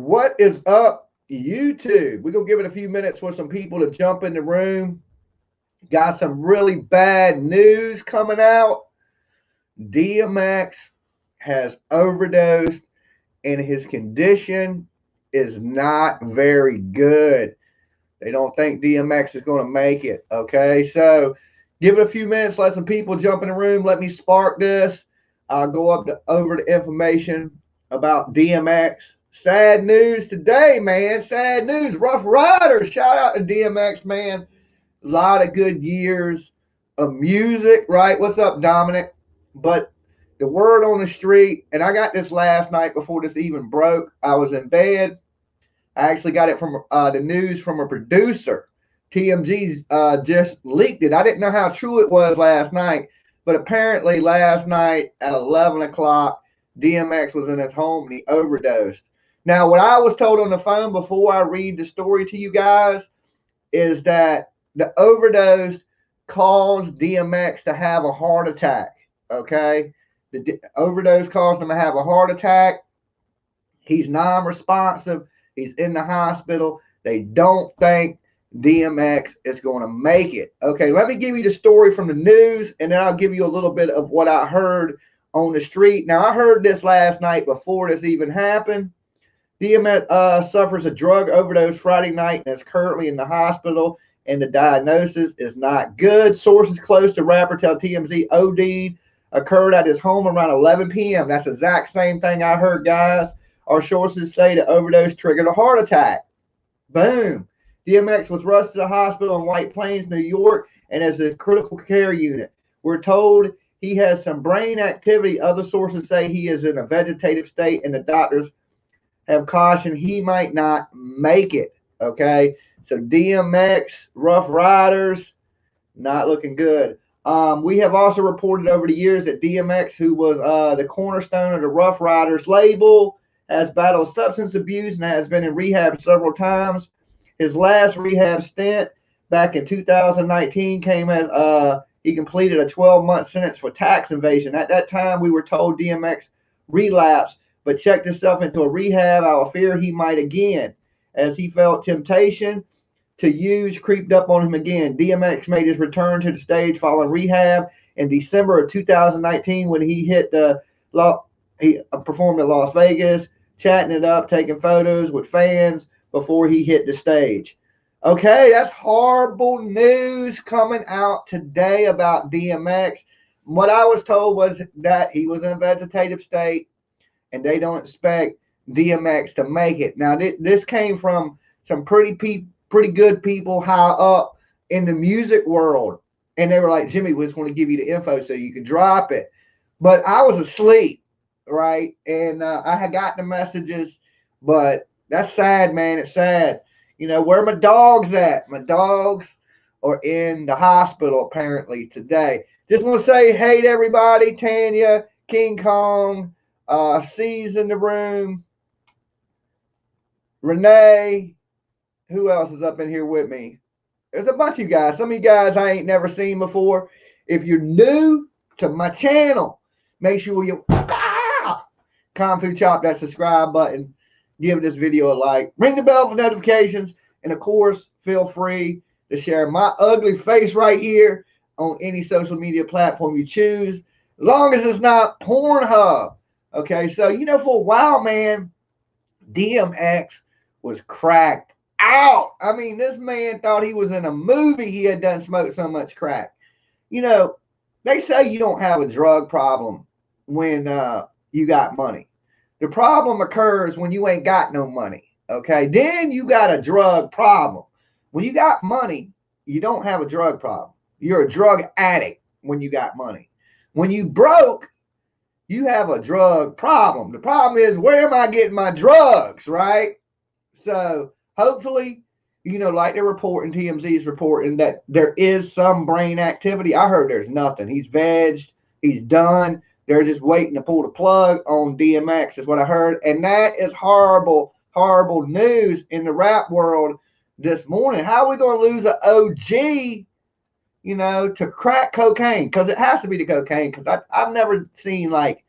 What is up, YouTube? We're going to give it a few minutes for some people to jump in the room. Got some really bad news coming out. DMX has overdosed, and his condition is not very good. They don't think DMX is going to make it, okay? So give it a few minutes, let some people jump in the room. Let me spark this. I'll go over the information about DMX. Sad news today, man. Sad news. Rough Riders. Shout out to DMX, man. A lot of good years of music, right? What's up, Dominic? But the word on the street, and I got this last night before this even broke. I was in bed. I actually got it from the news from a producer. TMG just leaked it. I didn't know how true it was last night, but apparently last night at 11 o'clock, DMX was in his home and he overdosed. Now, what I was told on the phone before I read the story to you guys is that the overdose caused DMX to have a heart attack, okay? The overdose caused him to have a heart attack. He's non-responsive. He's in the hospital. They don't think DMX is going to make it. Okay, let me give you the story from the news, and then I'll give you a little bit of what I heard on the street. Now, I heard this last night before this even happened. DMX suffers a drug overdose Friday night and is currently in the hospital, and the diagnosis is not good. Sources close to rapper tell TMZ OD occurred at his home around 11 p.m. That's the exact same thing I heard, guys. Our sources say the overdose triggered a heart attack. Boom. DMX was rushed to the hospital in White Plains, New York, and is in a critical care unit. We're told he has some brain activity. Other sources say he is in a vegetative state, and the doctors have cautioned he might not make it. Okay, so DMX, Rough Riders, not looking good. We have also reported over the years that DMX, who was the cornerstone of the Rough Riders label, has battled substance abuse and has been in rehab several times. His last rehab stint back in 2019 came as he completed a 12-month sentence for tax evasion. At that time, we were told DMX relapsed, but checked himself into a rehab. I fear he might again, as he felt temptation to use creeped up on him again. DMX made his return to the stage following rehab in December of 2019 when he performed in Las Vegas, chatting it up, taking photos with fans before he hit the stage. Okay, that's horrible news coming out today about DMX. What I was told was that he was in a vegetative state and they don't expect DMX to make it. Now, this came from some pretty good people high up in the music world. And they were like, Jimmy, we just want to give you the info so you can drop it. But I was asleep, right? And I had got the messages, but that's sad, man. It's sad. You know, where my dogs at? My dogs are in the hospital apparently today. Just want to say hey to everybody. Tanya, King Kong, C's in the room. Renee. Who else is up in here with me? There's a bunch of you guys. Some of you guys I ain't never seen before. If you're new to my channel, make sure you Kung Fu Chop that subscribe button. Give this video a like. Ring the bell for notifications. And, of course, feel free to share my ugly face right here on any social media platform you choose, as long as it's not Pornhub. Okay, so, you know, for a while, man, DMX was cracked out. I mean, this man thought he was in a movie. He had done smoked so much crack. You know, they say you don't have a drug problem when you got money. The problem occurs when you ain't got no money, okay? Then you got a drug problem. When you got money, you don't have a drug problem. You're a drug addict when you got money. When you broke, you have a drug problem. The problem is, where am I getting my drugs, right? So hopefully, you know, like they're reporting, TMZ is reporting that there is some brain activity. I heard there's nothing. He's vegged. He's done. They're just waiting to pull the plug on DMX is what I heard. And that is horrible, horrible news in the rap world this morning. How are we going to lose an OG, you know, to crack cocaine? Because it has to be the cocaine. Because I've never seen, like,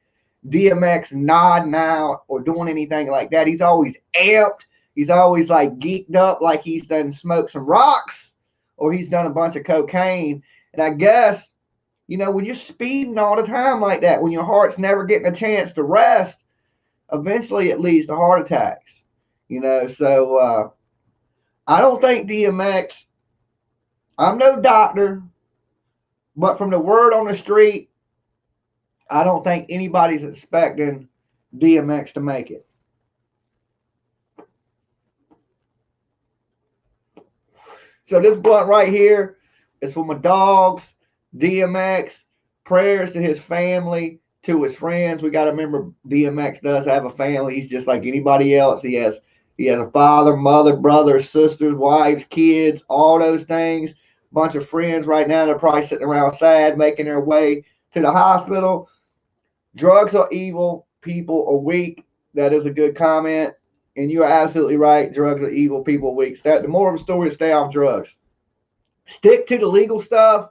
DMX nodding out or doing anything like that. He's always amped. He's always like geeked up, like he's done smoked some rocks or he's done a bunch of cocaine. And I guess, you know, when you're speeding all the time like that, when your heart's never getting a chance to rest, eventually it leads to heart attacks. You know, so I don't think DMX, I'm no doctor, but from the word on the street, I don't think anybody's expecting DMX to make it. So this blunt right here is for my dogs, DMX, prayers to his family, to his friends. We got to remember DMX does have a family. He's just like anybody else. He has a father, mother, brothers, sisters, wives, kids, all those things. Bunch of friends right now. They're probably sitting around sad, making their way to the hospital. Drugs are evil. People are weak. That is a good comment. And you are absolutely right. Drugs are evil. People are weak. The moral of the story is stay off drugs. Stick to the legal stuff.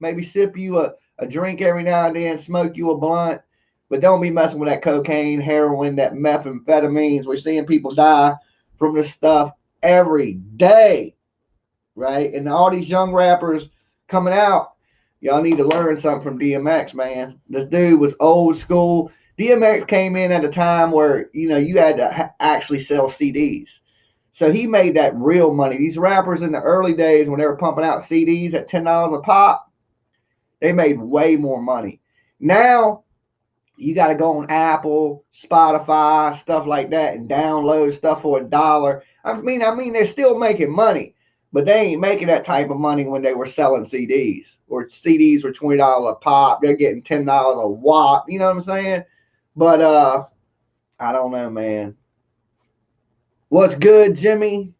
Maybe sip you a drink every now and then. Smoke you a blunt. But don't be messing with that cocaine, heroin, that methamphetamines. We're seeing people die from this stuff every day. Right? And all these young rappers coming out, y'all need to learn something from DMX, man. This dude was old school. DMX came in at a time where, you know, you had to actually sell CDs. So he made that real money. These rappers in the early days when they were pumping out CDs at $10 a pop, they made way more money. Now, you got to go on Apple, Spotify, stuff like that, and download stuff for $1. I mean, they're still making money. But they ain't making that type of money when they were selling CDs. Or CDs were $20 a pop. They're getting $10 a watt. You know what I'm saying? But I don't know, man. What's good, Jimmy?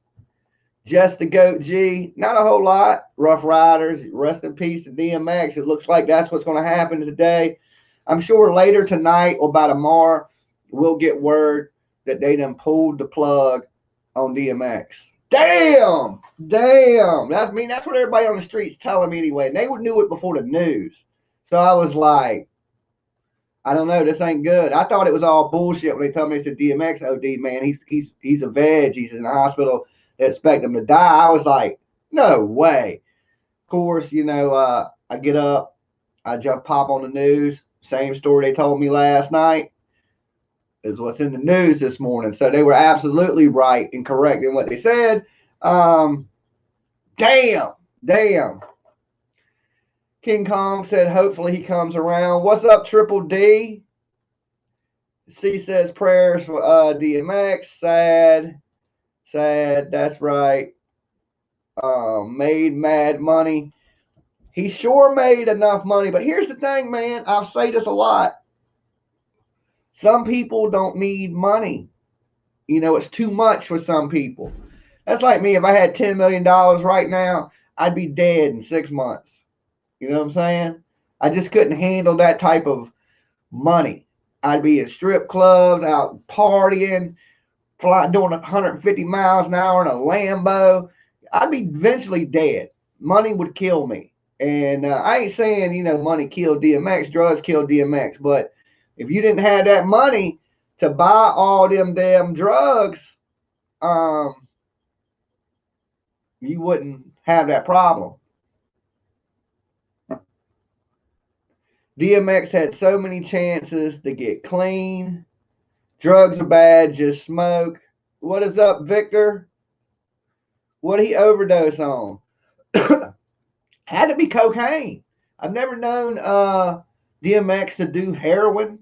Just the GOAT G. Not a whole lot. Rough Riders. Rest in peace to DMX. It looks like that's what's going to happen today. I'm sure later tonight or by tomorrow, we'll get word that they done pulled the plug on DMX. Damn. That's what everybody on the streets telling me anyway. And they knew it before the news. So I was like, I don't know. This ain't good. I thought it was all bullshit when they told me it's a DMX OD, man. He's a veg. He's in the hospital. They expect him to die. I was like, no way. Of course, you know, I get up. I just pop on the news. Same story they told me last night is what's in the news this morning. So they were absolutely right and correct in what they said. Damn. King Kong said, hopefully he comes around. What's up, Triple D? C says prayers for DMX. Sad. That's right. Made mad money. He sure made enough money. But here's the thing, man. I'll say this a lot. Some people don't need money. You know, it's too much for some people. That's like me. If I had $10 million right now, I'd be dead in 6 months. You know what I'm saying? I just couldn't handle that type of money. I'd be in strip clubs, out partying, doing 150 miles an hour in a Lambo. I'd be eventually dead. Money would kill me. And I ain't saying, you know, money killed DMX, drugs killed DMX. But if you didn't have that money to buy all them damn drugs, you wouldn't have that problem. DMX had so many chances to get clean. Drugs are bad, just smoke. What is up, Victor? What did he overdose on? Had to be cocaine. I've never known DMX to do heroin.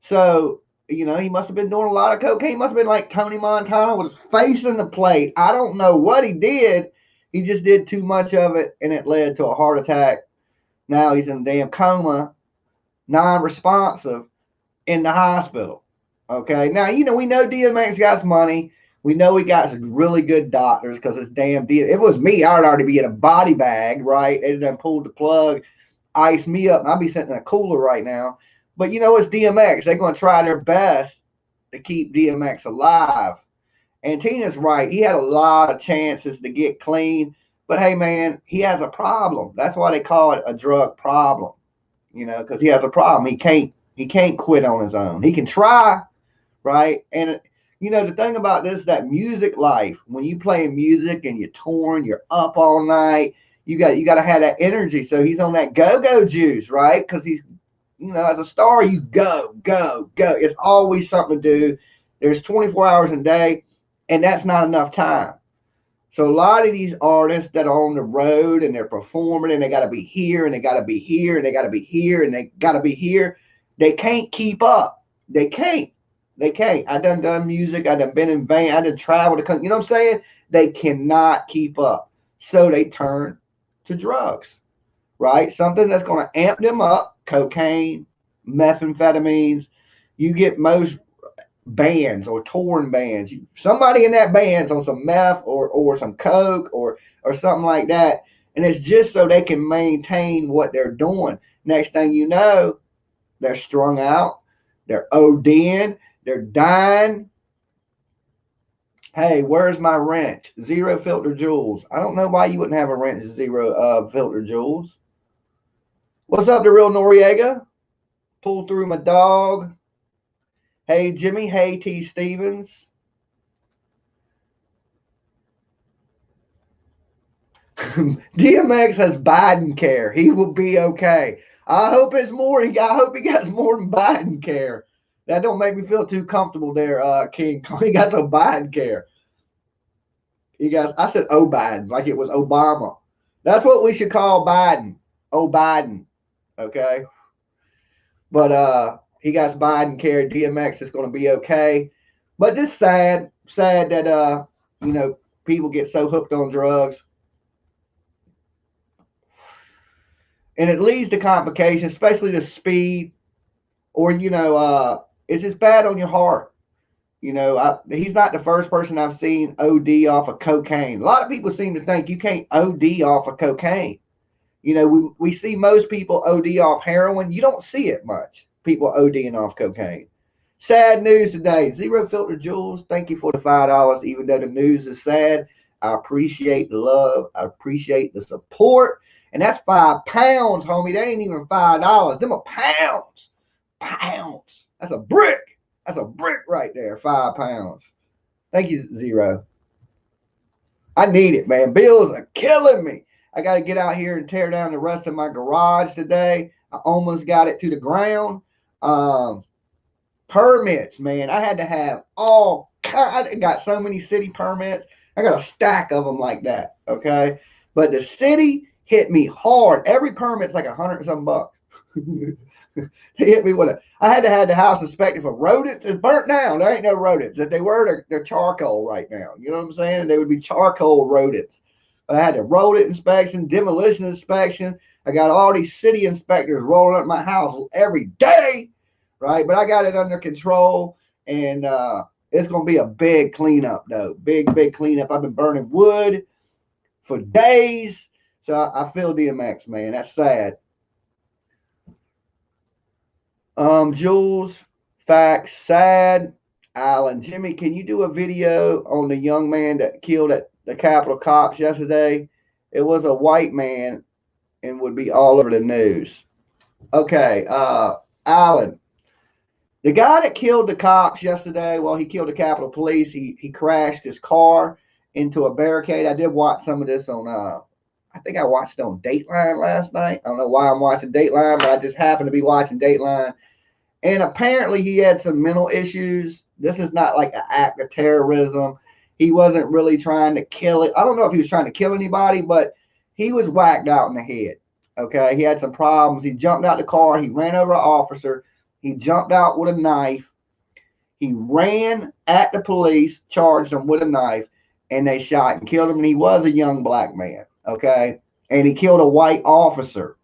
So, you know, he must have been doing a lot of cocaine. He must have been like Tony Montana with his face in the plate. I don't know what he did. He just did too much of it, and it led to a heart attack. Now he's in a damn coma, non-responsive, in the hospital. Okay? Now, you know, we know DMX got money. We know he got some really good doctors because it's damn DMX. If it was me, I'd already be in a body bag, right? They done pulled the plug, iced me up, and I'd be sitting in a cooler right now. But, you know, it's DMX. They're going to try their best to keep DMX alive. And Tina's right. He had a lot of chances to get clean. But, hey, man, he has a problem. That's why they call it a drug problem, you know, because he has a problem. He can't He can't quit on his own. He can try, right? And you know, the thing about this, that music life, when you play music and you're touring, you're up all night, you got to have that energy. So he's on that go-go juice, right? Because he's, you know, as a star, you go, go, go. It's always something to do. There's 24 hours a day, and that's not enough time. So a lot of these artists that are on the road and they're performing and they got to be here and they got to be here and they got to be here and they got to be here, they can't keep up. They can't. They can't. I done music. I done been in band. I done traveled the country. You know what I'm saying? They cannot keep up. So they turn to drugs, right? Something that's going to amp them up. Cocaine, methamphetamines. You get most bands or touring bands. Somebody in that band's on some meth or some coke or something like that. And it's just so they can maintain what they're doing. Next thing you know, they're strung out. They're ODing. They're dying. Hey, where's my wrench? Zero filter jewels. I don't know why you wouldn't have a wrench zero filter jewels. What's up, the real Noriega? Pull through my dog. Hey, Jimmy. Hey, T. Stevens. DMX has Biden care. He will be okay. I hope it's more. I hope he got more than Biden care. That don't make me feel too comfortable there, King. He got some Biden care. He got, I said Biden, like it was Obama. That's what we should call Biden. Biden. Okay. But he got Biden care. DMX is going to be okay. But just sad that you know, people get so hooked on drugs. And it leads to complications, especially the speed, or, you know, it's just bad on your heart. You know, he's not the first person I've seen OD off of cocaine. A lot of people seem to think you can't OD off of cocaine. You know, we see most people OD off heroin. You don't see it much, people ODing off cocaine. Sad news today. Zero Filter Jules, thank you for the $5. Even though the news is sad, I appreciate the love. I appreciate the support. And that's £5, homie. That ain't even $5. Them are pounds. Pounds. That's a brick. That's a brick right there. £5. Thank you, Zero. I need it, man. Bills are killing me. I got to get out here and tear down the rest of my garage today. I almost got it to the ground. Permits, man. I had to have all kinds. I got so many city permits. I got a stack of them like that. Okay. But the city hit me hard. Every permit's like $100 and some bucks. They hit me with I had to have the house inspected for rodents. It's burnt down. There ain't no rodents. If they were, they're charcoal right now. You know what I'm saying? And they would be charcoal rodents. But I had the rodent inspection, demolition inspection. I got all these city inspectors rolling up my house every day, right? But I got it under control, and it's going to be a big cleanup, though. Big cleanup. I've been burning wood for days. So I feel DMX, man. That's sad. Jules, facts, sad. Alan, Jimmy, can you do a video on the young man that killed at the Capitol cops yesterday? It was a white man and would be all over the news. Okay, Alan, the guy that killed the cops yesterday, well, he killed the Capitol Police. He crashed his car into a barricade. I did watch some of this on, I think I watched it on Dateline last night. I don't know why I'm watching Dateline, but I just happened to be watching Dateline. And apparently he had some mental issues. This is not like an act of terrorism. He wasn't really trying to kill it. I don't know if he was trying to kill anybody, but he was whacked out in the head. Okay, he had some problems. He jumped out the car. He ran over an officer. He jumped out with a knife. He ran at the police, charged them with a knife, and they shot and killed him. And he was a young black man. Okay, and he killed a white officer.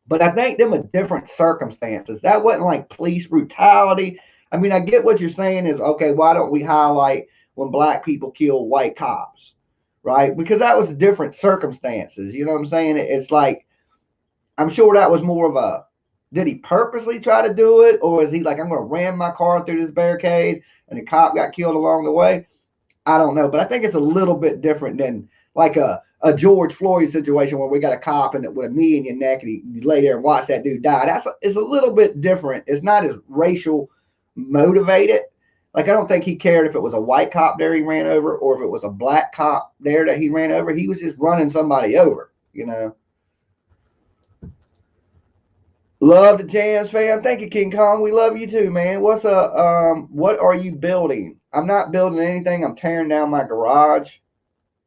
But I think them are different circumstances. That wasn't like police brutality. I mean, I get what you're saying is, okay, why don't we highlight when black people kill white cops, right? Because that was different circumstances. You know what I'm saying? It's like, I'm sure that was more of a, did he purposely try to do it? Or is he like, I'm going to ram my car through this barricade and the cop got killed along the way? I don't know. But I think it's a little bit different than like a George Floyd situation where we got a cop and with a knee in your neck and you lay there and watch that dude die. It's a little bit different. It's not as racial motivated. Like, I don't think he cared if it was a white cop there he ran over or if it was a black cop there that he ran over. He was just running somebody over, you know. Love the Jams, fam. Thank you, King Kong. We love you too, man. What are you building? I'm not building anything. I'm tearing down my garage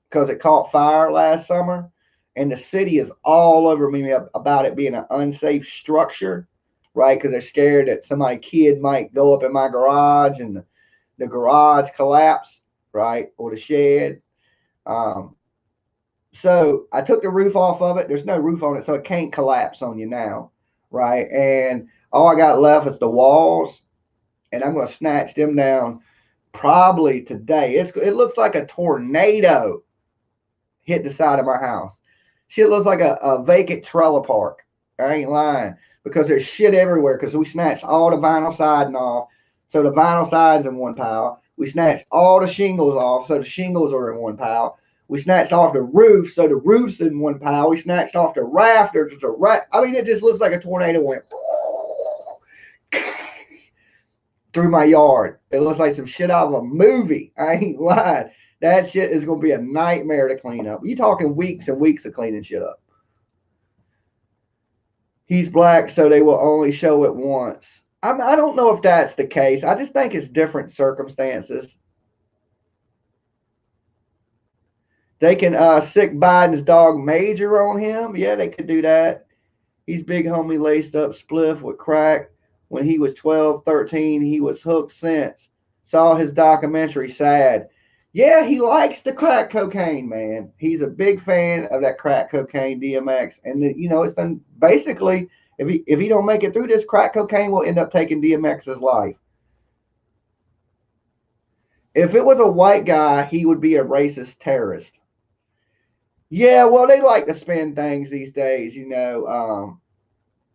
because it caught fire last summer, and the city is all over me about it being an unsafe structure, right? Because they're scared that kid might go up in my garage and the garage collapse, right, or the shed. So I took the roof off of it. There's no roof on it, so it can't collapse on you now. Right, and all I got left is the walls, and I'm going to snatch them down probably today. It looks like a tornado hit the side of my house. Shit looks like a vacant trailer park. I ain't lying, because there's shit everywhere because we snatched all the vinyl siding off, so the vinyl side's in one pile. We snatched all the shingles off, so the shingles are in one pile. We snatched off the roof, so the roof's in one pile. We snatched off the rafters. I mean, it just looks like a tornado went through my yard. It looks like some shit out of a movie. I ain't lying. That shit is going to be a nightmare to clean up. You're talking weeks and weeks of cleaning shit up. He's black, so they will only show it once. I don't know if that's the case. I just think it's different circumstances. They can sick Biden's dog Major on him. Yeah, they could do that. He's big homie laced up spliff with crack. When he was 12, 13, he was hooked since. Saw his documentary, sad. Yeah, he likes the crack cocaine, man. He's a big fan of that crack cocaine, DMX. And, it's done basically, if he don't make it through this, crack cocaine will end up taking DMX's life. If it was a white guy, he would be a racist terrorist. Yeah, well, they like to spin things these days,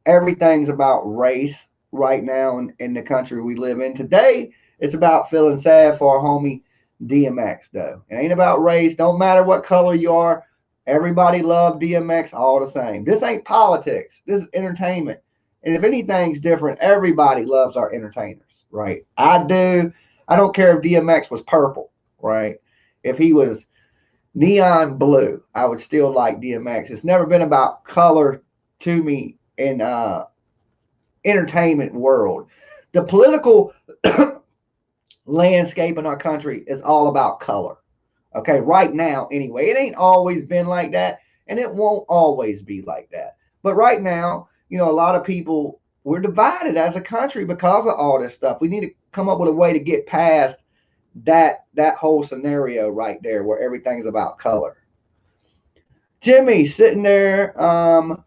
everything's about race right now in the country we live in. Today, it's about feeling sad for our homie DMX, though. It ain't about race. Don't matter what color you are. Everybody love DMX all the same. This ain't politics. This is entertainment. And if anything's different, everybody loves our entertainers, right? I do. I don't care if DMX was purple, right? If he was neon blue, I would still like DMX. It's never been about color to me in entertainment world. The political landscape in our country is all about color. Okay, right now anyway. It ain't always been like that, and it won't always be like that. But right now, a lot of people, we're divided as a country because of all this stuff. We need to come up with a way to get past that whole scenario right there where everything's about color. Jimmy sitting there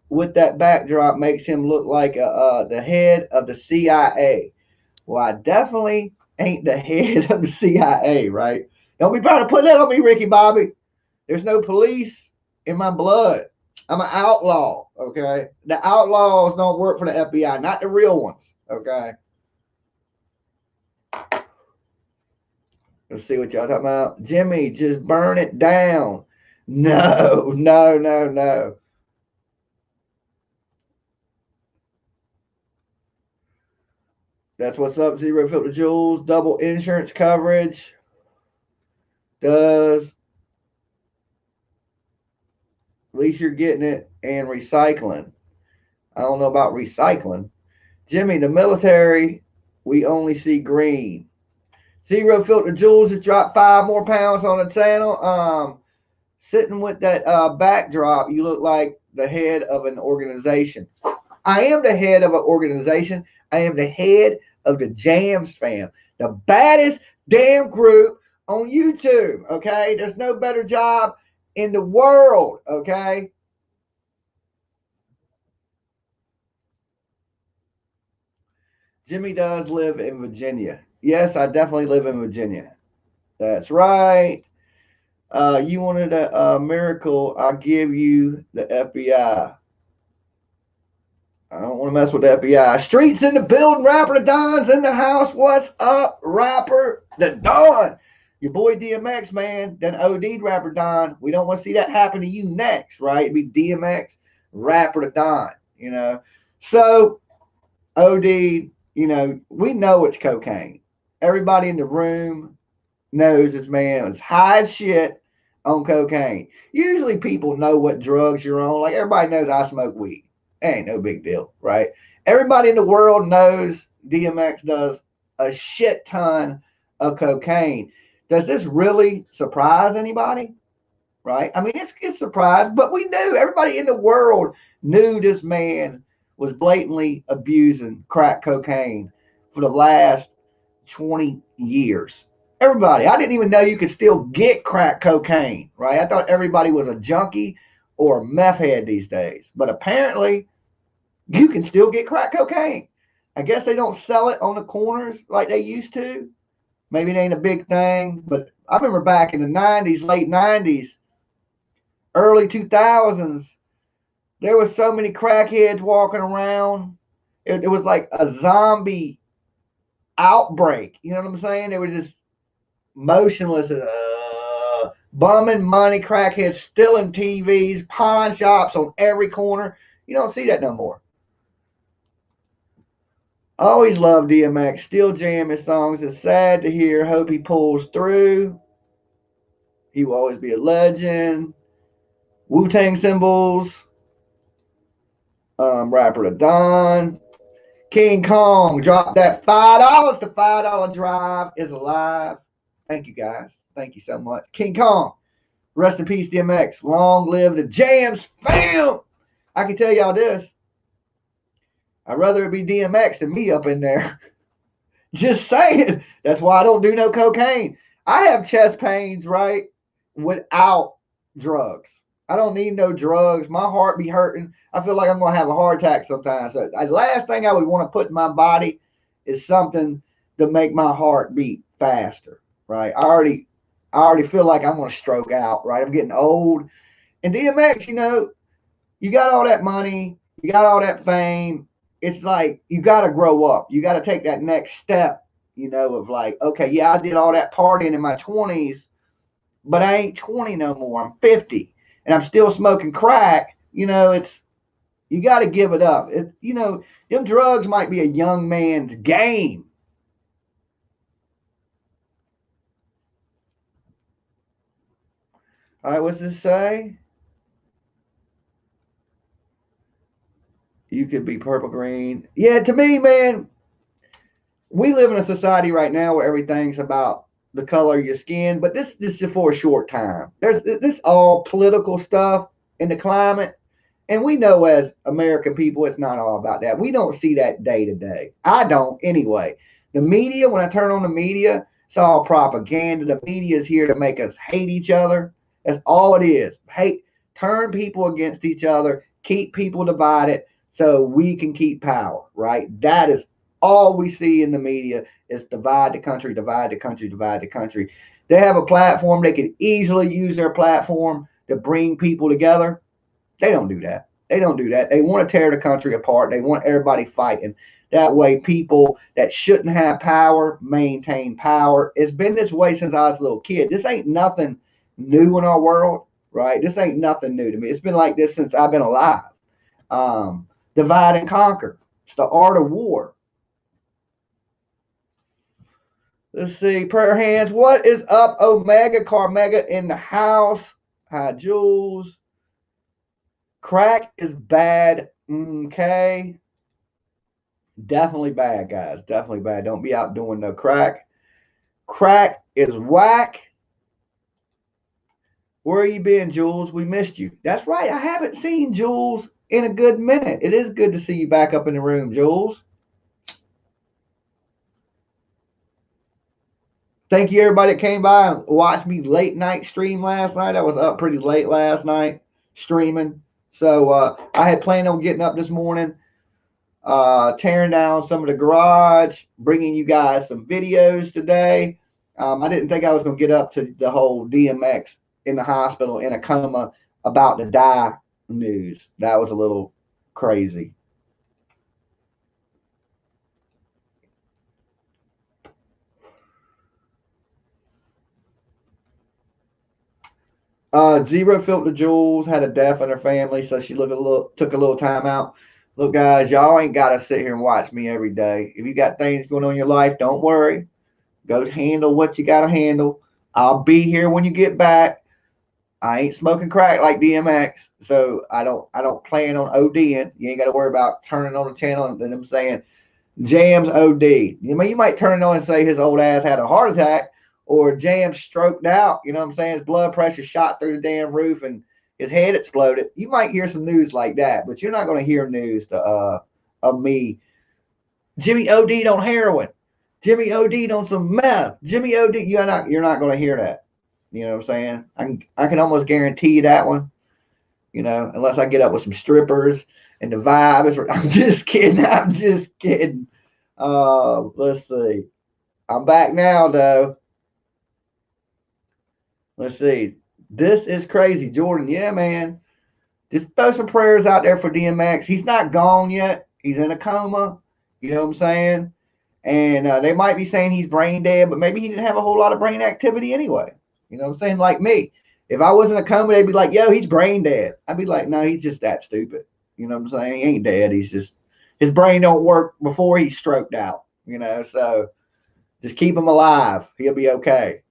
with that backdrop makes him look like the head of the CIA. Well, I definitely ain't the head of the CIA, right? Don't be trying to put that on me, Ricky Bobby. There's no police in my blood. I'm an outlaw, okay? The outlaws don't work for the FBI, not the real ones, okay? Let's see what y'all talking about. Jimmy, just burn it down. No. That's what's up, Zero Filter Jules. Double insurance coverage. Does. At least you're getting it. And recycling. I don't know about recycling. Jimmy, the military, we only see green. Zero Filter Jules has dropped 5 more pounds on the channel. Sitting with that backdrop, you look like the head of an organization. I am the head of an organization. I am the head of the Jams fam, the baddest damn group on YouTube, okay? There's no better job in the world, okay? Jimmy does live in Virginia. Yes, I definitely live in Virginia. That's right. You wanted a miracle, I'll give you the FBI. I don't want to mess with the FBI. Streets in the building, rapper the Don's in the house. What's up, rapper the Don? your boy DMX, man, then OD'd rapper Don. We don't want to see that happen to you next, right? It'd be DMX, rapper to Don, you know. So OD'd, you know, we know it's cocaine. Everybody in the room knows this man was high as shit on cocaine. Usually people know what drugs you're on. Like everybody knows I smoke weed. Ain't no big deal, right? Everybody in the world knows DMX does a shit ton of cocaine. Does this really surprise anybody? Right? I mean, it's surprised, but we knew everybody in the world knew this man was blatantly abusing crack cocaine for the last 20 years. Everybody. I didn't even know you could still get crack cocaine, right? I thought everybody was a junkie or a meth head these days. But apparently, you can still get crack cocaine. I guess they don't sell it on the corners like they used to. Maybe it ain't a big thing, but I remember back in the 90s, late 90s, early 2000s, there was so many crackheads walking around. It was like a zombie outbreak. You know what I'm saying? They were just motionless, bumming money, crackheads stealing TVs, pawn shops on every corner. You don't see that no more. Always love DMX. Still jam his songs. It's sad to hear. Hope he pulls through. He will always be a legend. Wu-Tang symbols. Rapper to Don. King Kong dropped that $5. The $5 drive is alive. Thank you guys. Thank you so much. King Kong. Rest in peace, DMX. Long live the jams. Bam! I can tell y'all this. I'd rather it be DMX than me up in there. Just saying. That's why I don't do no cocaine. I have chest pains, right, without drugs. I don't need no drugs. My heart be hurting. I feel like I'm going to have a heart attack sometimes. So the last thing I would want to put in my body is something to make my heart beat faster, right? I already feel like I'm going to stroke out, right? I'm getting old. And DMX, you know, you got all that money, you got all that fame. It's like you got to grow up. You got to take that next step, you know, of like, okay, yeah, I did all that partying in my 20s, but I ain't 20 no more. I'm 50 and I'm still smoking crack. You know, you got to give it up. You know, them drugs might be a young man's game. All right, what's this say? You could be purple green. Yeah, to me, man, we live in a society right now where everything's about the color of your skin, but this is just for a short time. There's this all political stuff in the climate, and we know as American people, it's not all about that. We don't see that day to day. I don't anyway. The media, when I turn on the media, it's all propaganda. The media is here to make us hate each other. That's all it is. Hate, turn people against each other, keep people divided so we can keep power, right? That is all we see in the media is divide the country, divide the country, divide the country. They have a platform. They could easily use their platform to bring people together. They don't do that. They don't do that. They want to tear the country apart. They want everybody fighting. That way, people that shouldn't have power maintain power. It's been this way since I was a little kid. This ain't nothing new in our world, right? This ain't nothing new to me. It's been like this since I've been alive. Divide and conquer. It's the art of war. Let's see. Prayer hands. What is up, Omega? Carmega in the house. Hi, Jules. Crack is bad. Okay. Definitely bad, guys. Definitely bad. Don't be out doing no crack. Crack is whack. Where you been, Jules? We missed you. That's right. I haven't seen Jules in a good minute. It is good to see you back up in the room, Jules. Thank you, everybody that came by and watched me late night stream last night. I was up pretty late last night streaming. So I had planned on getting up this morning, tearing down some of the garage, bringing you guys some videos today. I didn't think I was going to get up to the whole DMX in the hospital in a coma about to die news. That was a little crazy. Zero Filter Jules had a death in her family, so she took a little time out. Look, guys, y'all ain't got to sit here and watch me every day. If you got things going on in your life, don't worry. Go handle what you got to handle. I'll be here when you get back. I ain't smoking crack like DMX, so I don't plan on ODing. You ain't got to worry about turning on the channel and them saying Jam's OD. You might turn it on and say his old ass had a heart attack, or Jam stroked out. You know what I'm saying? His blood pressure shot through the damn roof and his head exploded. You might hear some news like that, but you're not going to hear news of me. Jimmy OD'd on heroin. Jimmy OD'd on some meth. Jimmy OD. You're not going to hear that. You know what I'm saying? I can almost guarantee you that one. You know, unless I get up with some strippers and the vibe is. I'm just kidding. I'm just kidding. Let's see. I'm back now, though. Let's see. This is crazy, Jordan. Yeah, man. Just throw some prayers out there for DMX. He's not gone yet. He's in a coma. You know what I'm saying? And they might be saying he's brain dead, but maybe he didn't have a whole lot of brain activity anyway. You know what I'm saying? Like me. If I was in a coma, they'd be like, yo, he's brain dead. I'd be like, no, he's just that stupid. You know what I'm saying? He ain't dead. He's just, his brain don't work before he's stroked out. You know, so just keep him alive. He'll be okay.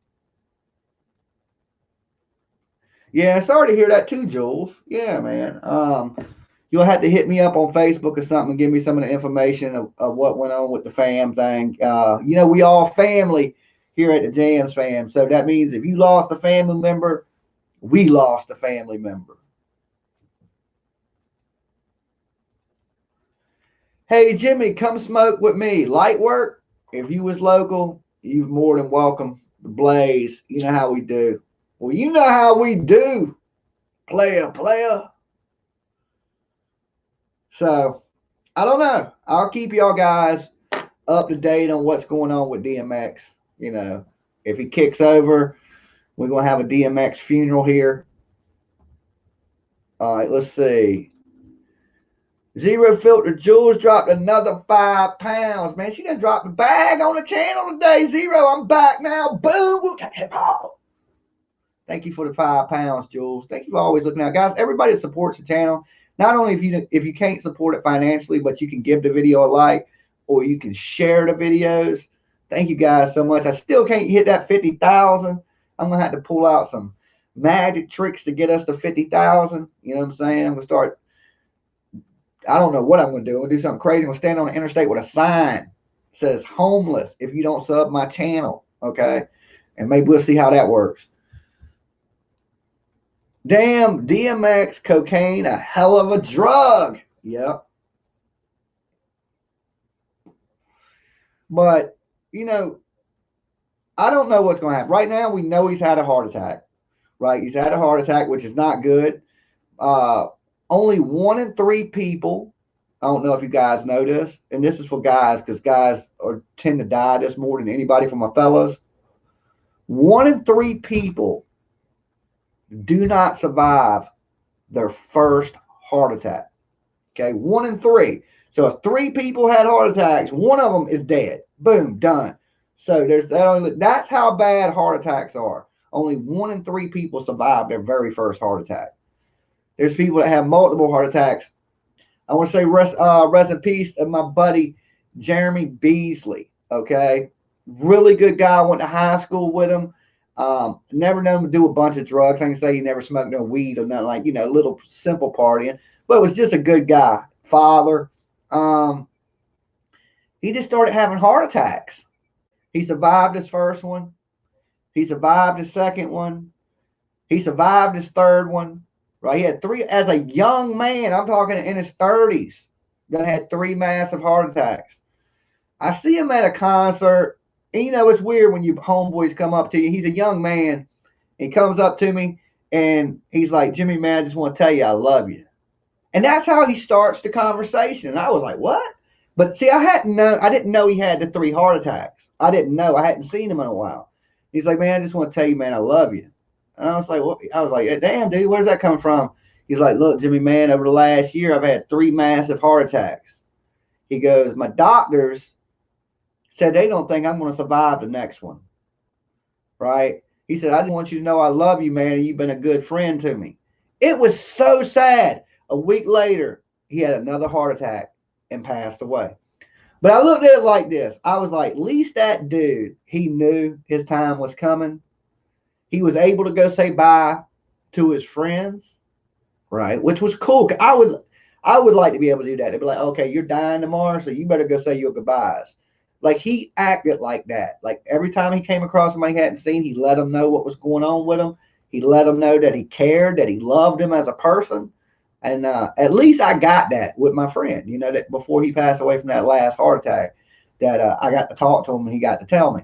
Yeah, sorry to hear that too, Jules. Yeah, man. You'll have to hit me up on Facebook or something and give me some of the information of what went on with the fam thing. You know, we all family here at the Jams fam. So that means if you lost a family member, we lost a family member. Hey, Jimmy, come smoke with me. Light work? If you was local, you're more than welcome. The Blaze, you know how we do. Well, you know how we do, player. So, I don't know. I'll keep y'all guys up to date on what's going on with DMX. You know, if he kicks over, we're going to have a DMX funeral here. All right, let's see. Zero Filter Jules dropped another 5 pounds. Man, she done dropped a bag on the channel today. Zero, I'm back now. Boom. Thank you for the 5 pounds, Jules. Thank you for always looking out. Guys, everybody that supports the channel, not only if you can't support it financially, but you can give the video a like or you can share the videos. Thank you guys so much. I still can't hit that 50,000. I'm going to have to pull out some magic tricks to get us to 50,000. You know what I'm saying? I'm going to start. I don't know what I'm going to do. I'm going to do something crazy. I'm going to stand on the interstate with a sign that says homeless if you don't sub my channel. Okay. And maybe we'll see how that works. Damn, DMX, cocaine, a hell of a drug. Yep. But, you know, I don't know what's going to happen. Right now, we know he's had a heart attack. Right? He's had a heart attack, which is not good. Only 1 in 3 people, I don't know if you guys know this, and this is for guys because guys tend to die this more than anybody from my fellas. 1 in 3 people do not survive their first heart attack. Okay, 1 in 3. So if 3 people had heart attacks, 1 of them is dead. Boom, done. So that's how bad heart attacks are. Only 1 in 3 people survive their very first heart attack. There's people that have multiple heart attacks. I want to say rest in peace to my buddy Jeremy Beasley. Okay, really good guy. I went to high school with him. Never known him to do a bunch of drugs. I can say he never smoked no weed or nothing, like, you know, little simple partying. But it was just a good guy. Father. He just started having heart attacks. He survived his first one. He survived his second one. He survived his third one. Right? He had 3 as a young man. I'm talking in his 30s. Then had 3 massive heart attacks. I see him at a concert. And, you know, it's weird when your homeboys come up to you. He's a young man. He comes up to me and he's like, Jimmy, man, I just want to tell you I love you. And that's how he starts the conversation. And I was like, what? But see, I didn't know he had the 3 heart attacks. I didn't know. I hadn't seen him in a while. He's like, man, I just want to tell you, man, I love you. And I was like, well, damn, dude, where's that coming from? He's like, look, Jimmy, man, over the last year, I've had 3 massive heart attacks. He goes, my doctors said they don't think I'm going to survive the next one. Right? He said, I just want you to know I love you, man, and you've been a good friend to me. It was so sad. A week later, he had another heart attack and passed away. But I looked at it like this. I was like, at least that dude, he knew his time was coming. He was able to go say bye to his friends, right? Which was cool. I would like to be able to do that. They'd be like, okay, you're dying tomorrow, so you better go say your goodbyes. Like, he acted like that. Like, every time he came across somebody he hadn't seen, he let them know what was going on with him. He let them know that he cared, that he loved him as a person. And at least I got that with my friend, you know, that before he passed away from that last heart attack, that I got to talk to him and he got to tell me.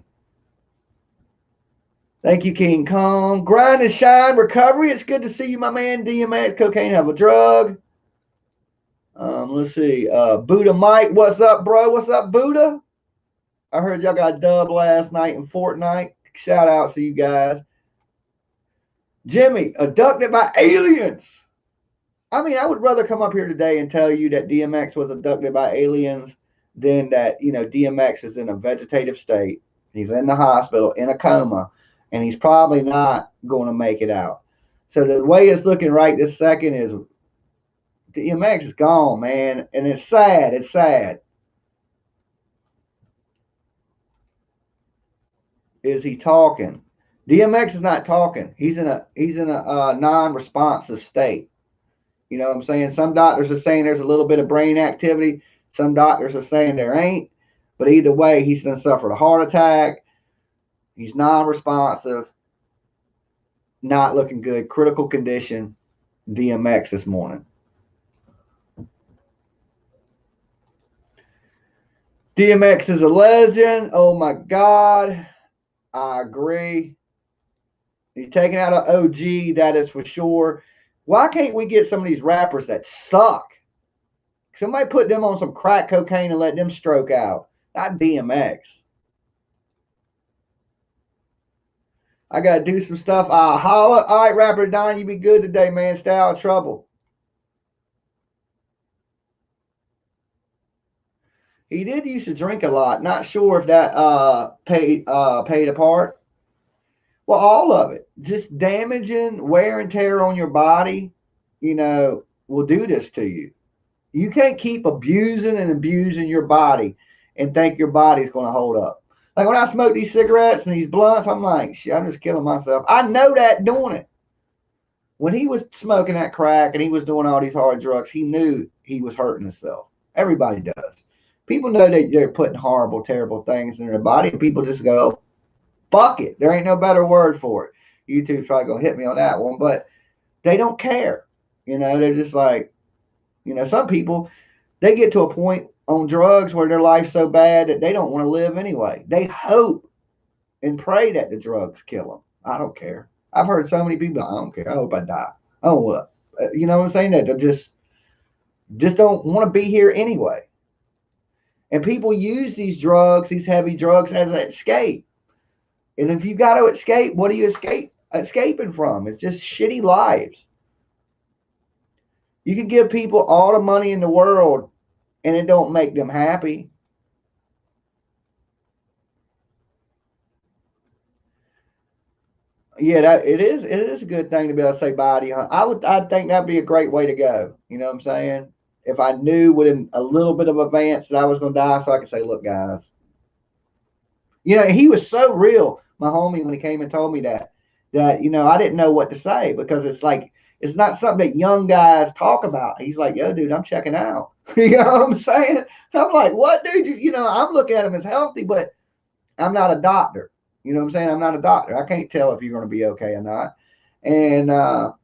Thank you, King Kong. Grind and shine recovery. It's good to see you, my man. DMX, cocaine, have a drug. Let's see. Buddha Mike, what's up, bro? What's up, Buddha? I heard y'all got dubbed last night in Fortnite. Shout out to you guys. Jimmy, abducted by aliens. I mean, I would rather come up here today and tell you that DMX was abducted by aliens than that, you know, DMX is in a vegetative state. He's in the hospital in a coma, and he's probably not going to make it out. So the way it's looking right this second is DMX is gone, man, and it's sad. It's sad. Is he talking? DMX is not talking. He's in a non-responsive state. You know what I'm saying? Some doctors are saying there's a little bit of brain activity. Some doctors are saying there ain't. But either way, he's going to suffer a heart attack. He's non-responsive. Not looking good. Critical condition. DMX this morning. DMX is a legend. Oh, my God. I agree. He's taking out an OG, that is for sure. Why can't we get some of these rappers that suck? Somebody put them on some crack cocaine and let them stroke out. Not DMX. I got to do some stuff. Holla. All right, Rapper Don, you be good today, man. Stay out of trouble. He did used to drink a lot. Not sure if that paid a part. Well, all of it. Just damaging, wear and tear on your body, you know, will do this to you. You can't keep abusing and abusing your body and think your body's going to hold up. Like when I smoke these cigarettes and these blunts, I'm like, shit, I'm just killing myself. I know that doing it. When he was smoking that crack and he was doing all these hard drugs, he knew he was hurting himself. Everybody does. People know that they're putting horrible, terrible things in their body, and people just go, fuck it. There ain't no better word for it. YouTube's probably going to hit me on that one, but they don't care. You know, they're just like, you know, some people, they get to a point on drugs where their life's so bad that they don't want to live anyway. They hope and pray that the drugs kill them. I don't care. I've heard so many people, I don't care. I hope I die. Oh, well, you know what I'm saying? That they just don't want to be here anyway. And people use these drugs, these heavy drugs, as an escape. And if you got to escape, what are you escaping from? It's just shitty lives. You can give people all the money in the world and it don't make them happy. Yeah, it is a good thing to be able to say bye to you. I think that'd be a great way to go. You know what I'm saying? If I knew within a little bit of advance that I was going to die, so I could say, look, guys. You know, he was so real, my homie, when he came and told me that, you know, I didn't know what to say because it's like, it's not something that young guys talk about. He's like, yo, dude, I'm checking out. You know what I'm saying? I'm like, what, dude? You know, I'm looking at him as healthy, but I'm not a doctor. You know what I'm saying? I'm not a doctor. I can't tell if you're going to be okay or not. And,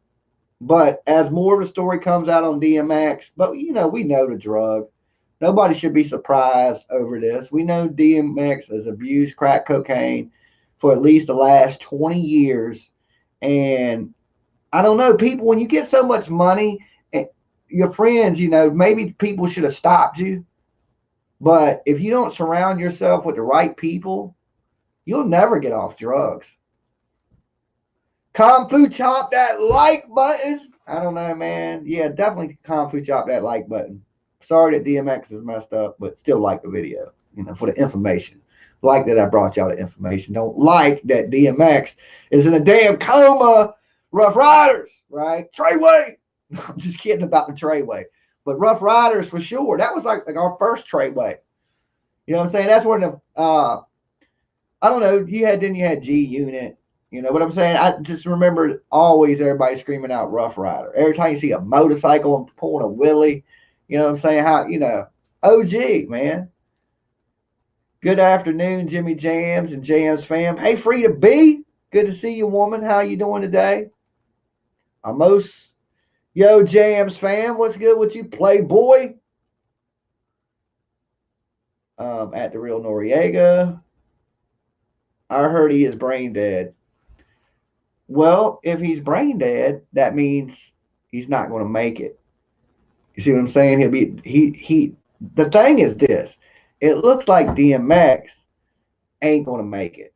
but as more of the story comes out on DMX, but, you know, we know the drug. Nobody should be surprised over this. We know DMX has abused crack cocaine for at least the last 20 years. And I don't know, people, when you get so much money, and your friends, you know, maybe people should have stopped you. But if you don't surround yourself with the right people, you'll never get off drugs. Kung Fu chop that like button. I don't know, man. Yeah, definitely Kung Fu chop that like button. Sorry that DMX is messed up, but still like the video, you know, for the information. Like that I brought y'all the information. Don't like that DMX is in a damn coma. Rough Riders, right? Treyway. I'm just kidding about the Treyway. But Rough Riders for sure. That was like our first Treyway. You know what I'm saying? That's where the I don't know, you had G Unit. You know what I'm saying? I just remember always everybody screaming out Rough Rider. Every time you see a motorcycle and pulling a wheelie, you know what I'm saying? How, you know, OG, man. Good afternoon, Jimmy Jams and Jams fam. Hey, Frida B. Good to see you, woman. How you doing today? Amos. Yo, Jams fam. What's good with you, Playboy? At the Real Noriega. I heard he is brain dead. Well, if he's brain dead, that means he's not going to make it. You see what I'm saying? The thing is this. It looks like DMX ain't going to make it.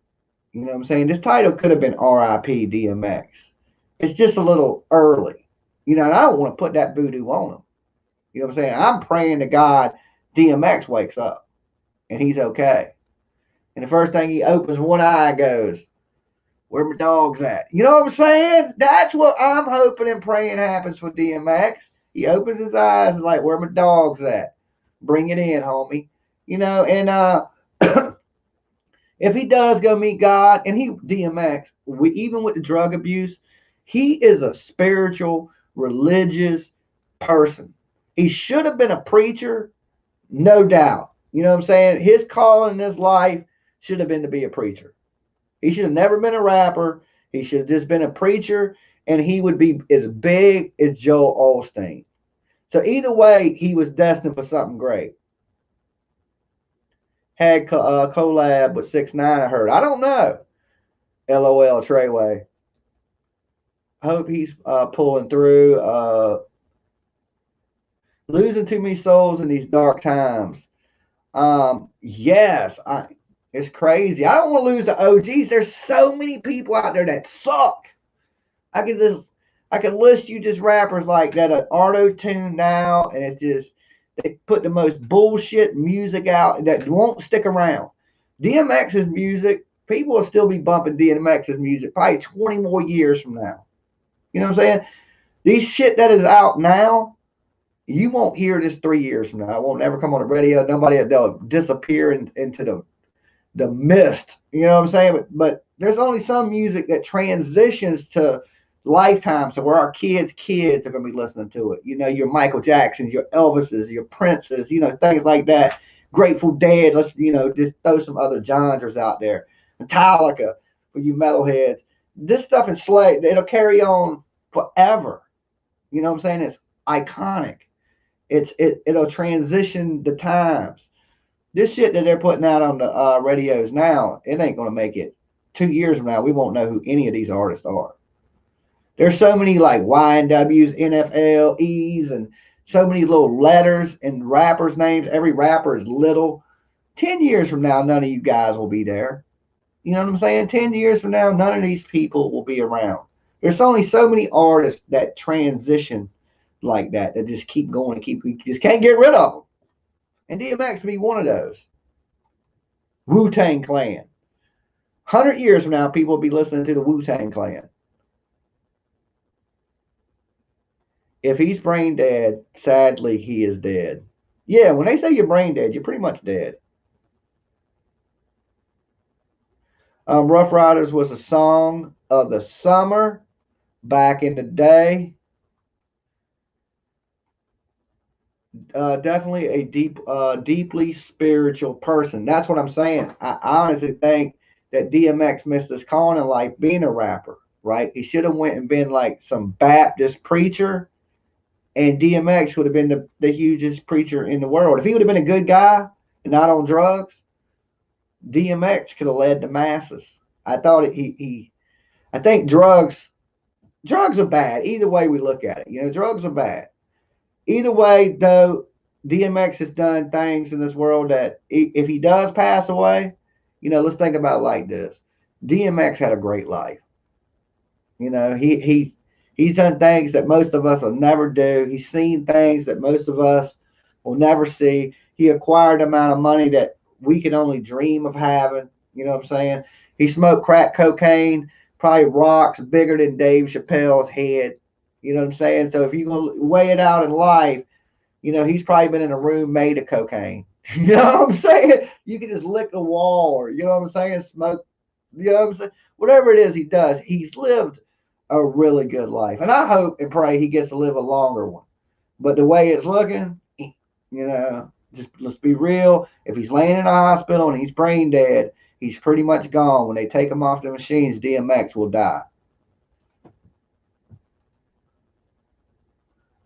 You know what I'm saying? This title could have been RIP DMX. It's just a little early. You know, and I don't want to put that voodoo on him. You know what I'm saying? I'm praying to God DMX wakes up and he's okay. And the first thing he opens one eye goes, where my dog's at? You know what I'm saying? That's what I'm hoping and praying happens for DMX. He opens his eyes and like, where my dog's at? Bring it in, homie. You know, and if he does go meet God, and DMX, even with the drug abuse, he is a spiritual, religious person. He should have been a preacher, no doubt. You know what I'm saying? His calling in his life should have been to be a preacher. He should have never been a rapper. He should have just been a preacher, and he would be as big as Joel Osteen. So either way, he was destined for something great. Had collab with 6ix9ine, I heard. I don't know. LOL Treyway. Hope he's pulling through. Losing too many souls in these dark times. Yes, it's crazy. I don't want to lose the OGs. There's so many people out there that suck. I can list you just rappers like that are auto-tuned now, and it's just they put the most bullshit music out that won't stick around. DMX's music, people will still be bumping DMX's music probably 20 more years from now. You know what I'm saying? These shit that is out now, you won't hear this 3 years from now. It won't ever come on the radio. They'll disappear into the mist. You know what I'm saying? But there's only some music that transitions to lifetime, so where our kids are going to be listening to it. You know, your Michael Jacksons, your Elvises, your Princes, you know, things like that. Grateful Dead. Let's, you know, just throw some other genres out there. Metallica for you metalheads. This stuff is slave. It'll carry on forever. You know what I'm saying? It's iconic. It'll transition the times. This shit that they're putting out on the radios now, it ain't going to make it. 2 years from now, we won't know who any of these artists are. There's so many like YNWs, NFLs, and so many little letters in rappers' names. Every rapper is little. 10 years from now, none of you guys will be there. You know what I'm saying? 10 years from now, none of these people will be around. There's only so many artists that transition like that just keep going and we just can't get rid of them. And DMX will be one of those. Wu-Tang Clan. 100 years from now, people will be listening to the Wu-Tang Clan. If he's brain dead, sadly, he is dead. Yeah, when they say you're brain dead, you're pretty much dead. Rough Riders was a song of the summer back in the day. Definitely a deeply spiritual person. That's what I'm saying. I honestly think that DMX missed his calling in life being a rapper, right? He should have went and been like some Baptist preacher, and DMX would have been the hugest preacher in the world. If he would have been a good guy and not on drugs, DMX could have led the masses. I thought I think drugs are bad. Either way we look at it, you know, drugs are bad. Either way, though, DMX has done things in this world that if he does pass away, you know, let's think about it like this. DMX had a great life. You know, he's done things that most of us will never do. He's seen things that most of us will never see. He acquired an amount of money that we can only dream of having. You know what I'm saying? He smoked crack cocaine, probably rocks bigger than Dave Chappelle's head. You know what I'm saying? So if you gonna weigh it out in life, you know, he's probably been in a room made of cocaine. You know what I'm saying? You can just lick the wall, or you know what I'm saying, smoke. You know what I'm saying? Whatever it is he does, he's lived a really good life, and I hope and pray he gets to live a longer one. But the way it's looking, you know, just let's be real. If he's laying in a hospital and he's brain dead, he's pretty much gone. When they take him off the machines, DMX will die.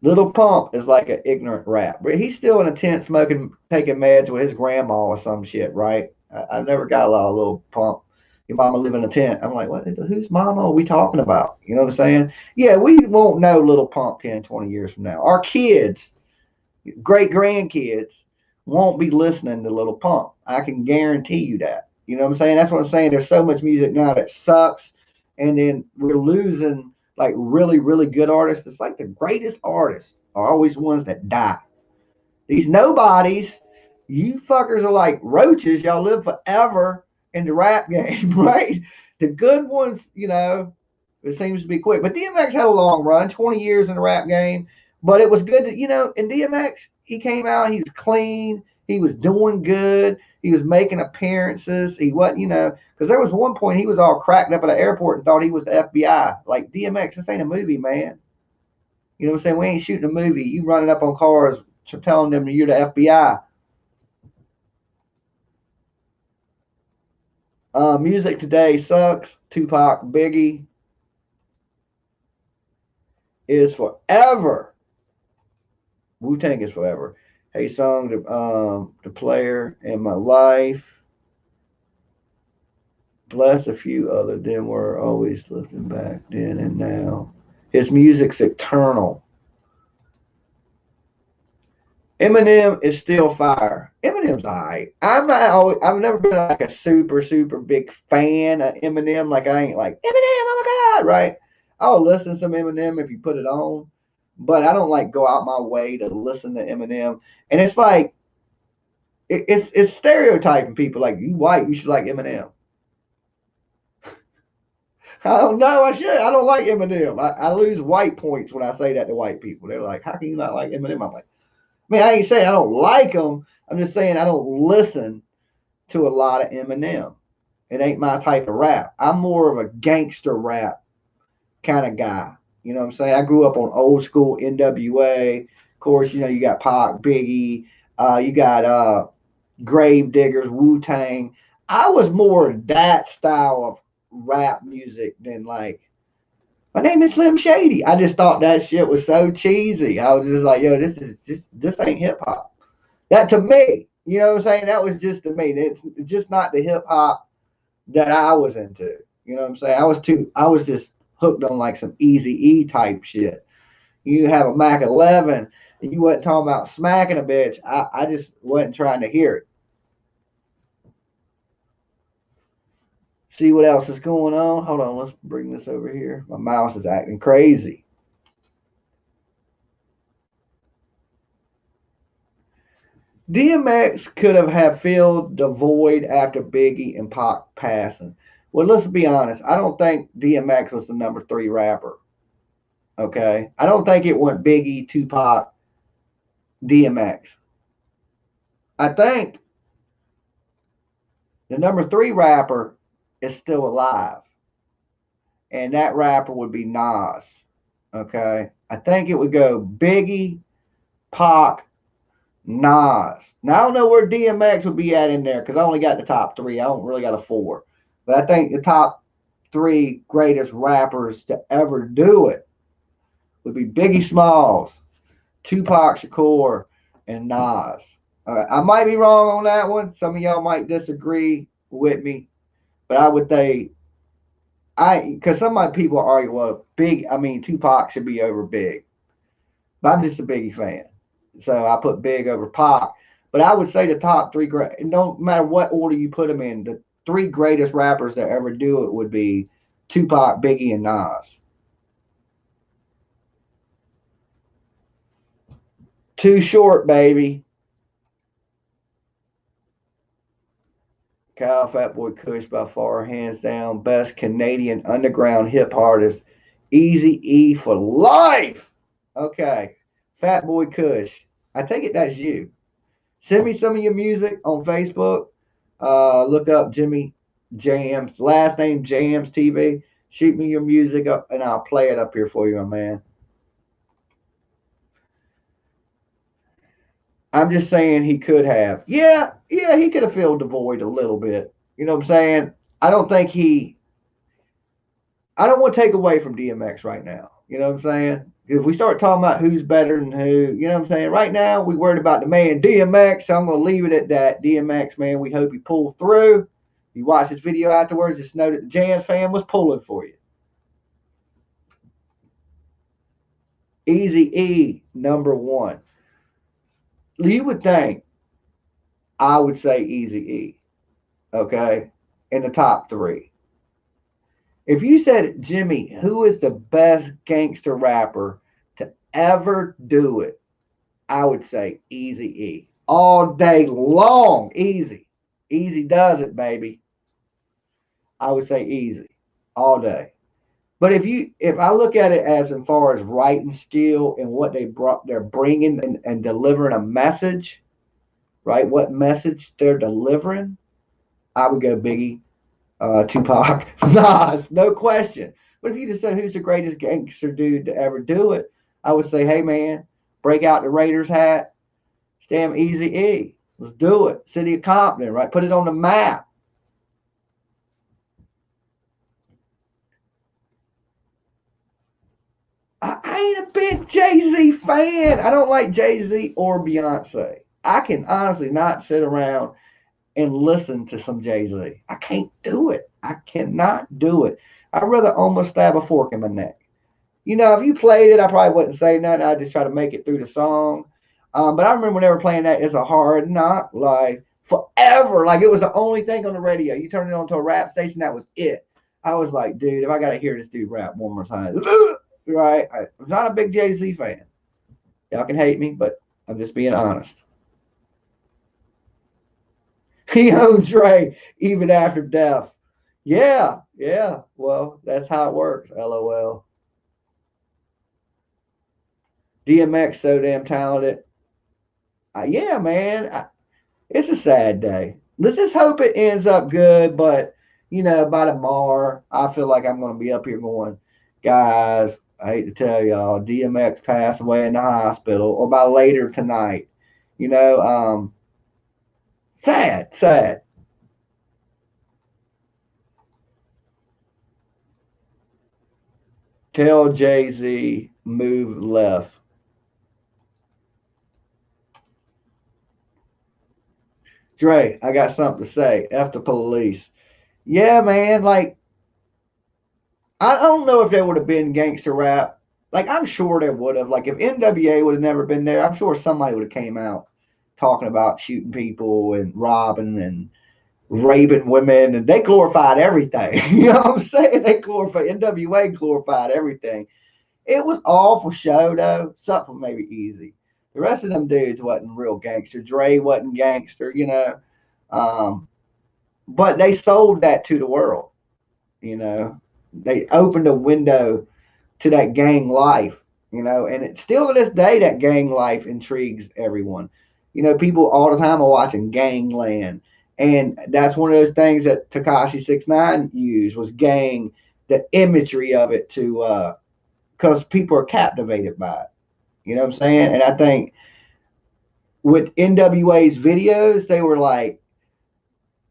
Little Pump is like an ignorant rap, but he's still in a tent smoking, taking meds with his grandma or some shit, right? I've never got a lot of Little Pump. Your mama live in a tent. I'm like, what? Whose mama are we talking about? You know what I'm saying? Yeah, we won't know Little Pump 10, 20 years from now. Our kids, great grandkids, won't be listening to Little Pump. I can guarantee you that. You know what I'm saying? That's what I'm saying. There's so much music now that sucks, and then we're losing like really, really good artists. It's like the greatest artists are always ones that die. These nobodies, you fuckers are like roaches. Y'all live forever in the rap game, right? The good ones, you know, it seems to be quick. But DMX had a long run, 20 years in the rap game. But it was good to, you know, in DMX, he came out, he was clean, he was doing good, he was making appearances. He wasn't, you know, because there was one point he was all cracked up at the airport and thought he was the FBI. Like, DMX, this ain't a movie, man. You know what I'm saying? We ain't shooting a movie. You running up on cars telling them you're the FBI. Music today sucks. Tupac, Biggie is forever. Wu-Tang is forever. Hey, song, the player in my life. Bless a few other than we're always looking back then and now. His music's eternal. Eminem is still fire. Eminem's alright. I've never been like a super, super big fan of Eminem. Like I ain't like Eminem, oh my God, right? I'll listen to some Eminem if you put it on. But I don't like go out my way to listen to Eminem. And it's like it's stereotyping people like you white, you should like Eminem. I don't know. I should. I don't like Eminem. I lose white points when I say that to white people. They're like, "How can you not like Eminem?" I'm like, I mean, I ain't saying I don't like him. I'm just saying I don't listen to a lot of Eminem. It ain't my type of rap. I'm more of a gangster rap kind of guy. You know what I'm saying? I grew up on old school NWA. Of course, you know, you got Pac, Biggie, you got Grave Diggers, Wu Tang. I was more that style of rap music than like, my name is Slim Shady. I just thought that shit was so cheesy. I was just like, yo, this ain't hip hop. That to me, you know what I'm saying? That was just to me. It's just not the hip hop that I was into. You know what I'm saying? I was just hooked on like some Easy E type shit. You have a Mac 11 and you wasn't talking about smacking a bitch. I just wasn't trying to hear it. See what else is going on. Hold on, let's bring this over here. My mouse is acting crazy. DMX could have filled the void after Biggie and Pac passing. Well, let's be honest. I don't think DMX was the number 3 rapper. Okay, I don't think it went Biggie, Tupac, DMX. I think the number 3 rapper is still alive, and that rapper would be Nas. Okay, I think it would go Biggie, Pac, Nas. Now I don't know where DMX would be at in there because I only got the top 3. I don't really got a 4, but I think the top 3 greatest rappers to ever do it would be Biggie Smalls, Tupac Shakur, and Nas. I might be wrong on that one. Some of y'all might disagree with me, but I would say because some of my people argue, well, Tupac should be over Big, but I'm just a Biggie fan, so I put Big over Pac. But I would say the top 3 great. It don't matter what order you put them in. The 3 greatest rappers that ever do it would be Tupac, Biggie, and Nas. Too short, baby. Kyle Fatboy Kush by far, hands down, best Canadian underground hip artist. Easy E for life. Okay, Fatboy Kush. I take it that's you. Send me some of your music on Facebook. Look up Jimmy Jams, last name Jams TV. Shoot me your music up, and I'll play it up here for you, my man. I'm just saying he could have. Yeah, he could have filled the void a little bit. You know what I'm saying? I don't think he. I don't want to take away from DMX right now. You know what I'm saying? If we start talking about who's better than who, you know what I'm saying? Right now, we worried about the man DMX. So I'm going to leave it at that. DMX, man, we hope he pulls through. You watch this video afterwards, just know that the Jams fan was pulling for you. Easy E, number one. You would think I would say Easy E, okay, in the top three. If you said, Jimmy, who is the best gangster rapper to ever do it, I would say Easy E. All day long, Easy. Easy does it, baby. I would say Easy all day. But if I look at it as far as writing skill and what they're bringing and delivering a message, right? What message they're delivering, I would go Biggie, Tupac, Nas, no question. But if you just said who's the greatest gangster dude to ever do it, I would say, hey man, break out the Raiders hat, stamp Easy E. Let's do it. City of Compton, right? Put it on the map. I ain't a big Jay-Z fan. I don't like Jay-Z or Beyonce. I can honestly not sit around and listen to some Jay-Z. I can't do it. I cannot do it. I'd rather almost stab a fork in my neck. You know, if you played it, I probably wouldn't say nothing. I'd just try to make it through the song. But I remember when they were playing that It's a Hard Knock, like forever. Like it was the only thing on the radio. You turn it on to a rap station, that was it. I was like, dude, if I got to hear this dude rap one more time. Right? I'm not a big Jay-Z fan. Y'all can hate me, but I'm just being honest. He owned Dre even after death. Yeah. Well, that's how it works. LOL. DMX so damn talented. Yeah, man. It's a sad day. Let's just hope it ends up good. But by tomorrow, I feel like I'm going to be up here going, guys. I hate to tell y'all, DMX passed away in the hospital, or by later tonight. Sad. Tell Jay-Z move left. Dre, I got something to say. F the police. Yeah, man. Like, I don't know if there would have been gangster rap. Like, I'm sure there would have. Like, if NWA would have never been there, I'm sure somebody would have came out talking about shooting people and robbing and raping women, and they glorified everything. You know what I'm saying? They glorified NWA, glorified everything. It was all for show, though. Something maybe Easy. The rest of them dudes wasn't real gangster. Dre wasn't gangster, but they sold that to the world. They opened a window to that gang life, and it's still to this day that gang life intrigues everyone. People all the time are watching Gangland, and that's one of those things that Tekashi 6ix9ine used was gang, the imagery of it to because people are captivated by it. You know what I'm saying? And I think with NWA's videos, they were like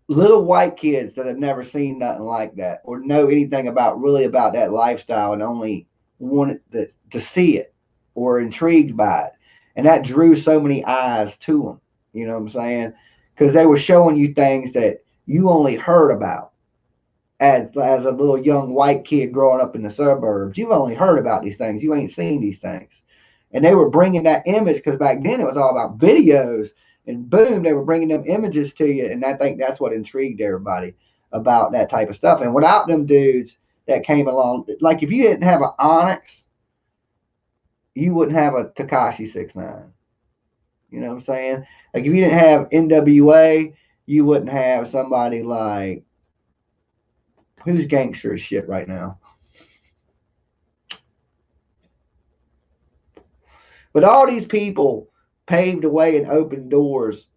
little white kids that have never seen nothing like that or know anything about that lifestyle and only wanted to see it or intrigued by it. And that drew so many eyes to them. You know what I'm saying? Because they were showing you things that you only heard about as a little young white kid growing up in the suburbs. You've only heard about these things. You ain't seen these things. And they were bringing that image because back then it was all about videos. And boom, they were bringing them images to you. And I think that's what intrigued everybody about that type of stuff. And without them dudes that came along, like if you didn't have an Onyx, you wouldn't have a Tekashi 6ix9ine. You know what I'm saying? Like if you didn't have NWA, you wouldn't have somebody like, who's gangster as shit right now? But all these people paved the way and opened doors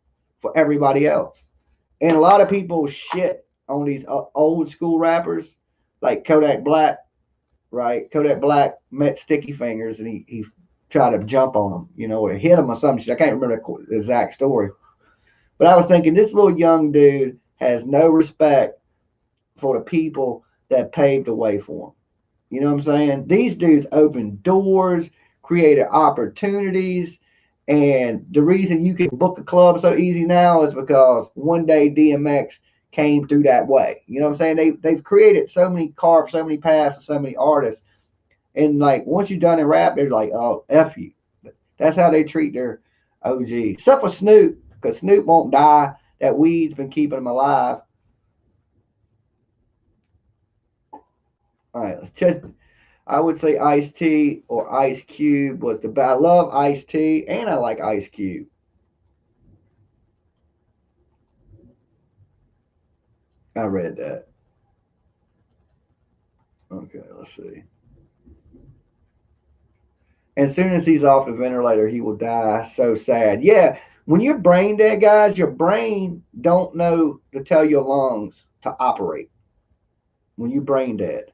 for everybody else. And a lot of people shit on these old school rappers like Kodak Black, right? Kodak Black met Sticky Fingers and he tried to jump on him, you know, or hit him or some shit. I can't remember the exact story. But I was thinking this little young dude has no respect for the people that paved the way for him. You know what I'm saying? These dudes opened doors, created opportunities, and the reason you can book a club so easy now is because one day DMX came through that way. You know what I'm saying? They've created so many carved so many paths, so many artists, and like once you're done in rap, they're like, oh F you. That's how they treat their OG. Except for Snoop, because Snoop won't die. That weed's been keeping him alive. All right, let's check. I would say Ice-T or Ice Cube was the best. I love Ice-T and I like Ice Cube. I read that. Okay, let's see. As soon as he's off the ventilator, he will die. So sad. Yeah, when you're brain dead, guys, your brain don't know to tell your lungs to operate when you're brain dead.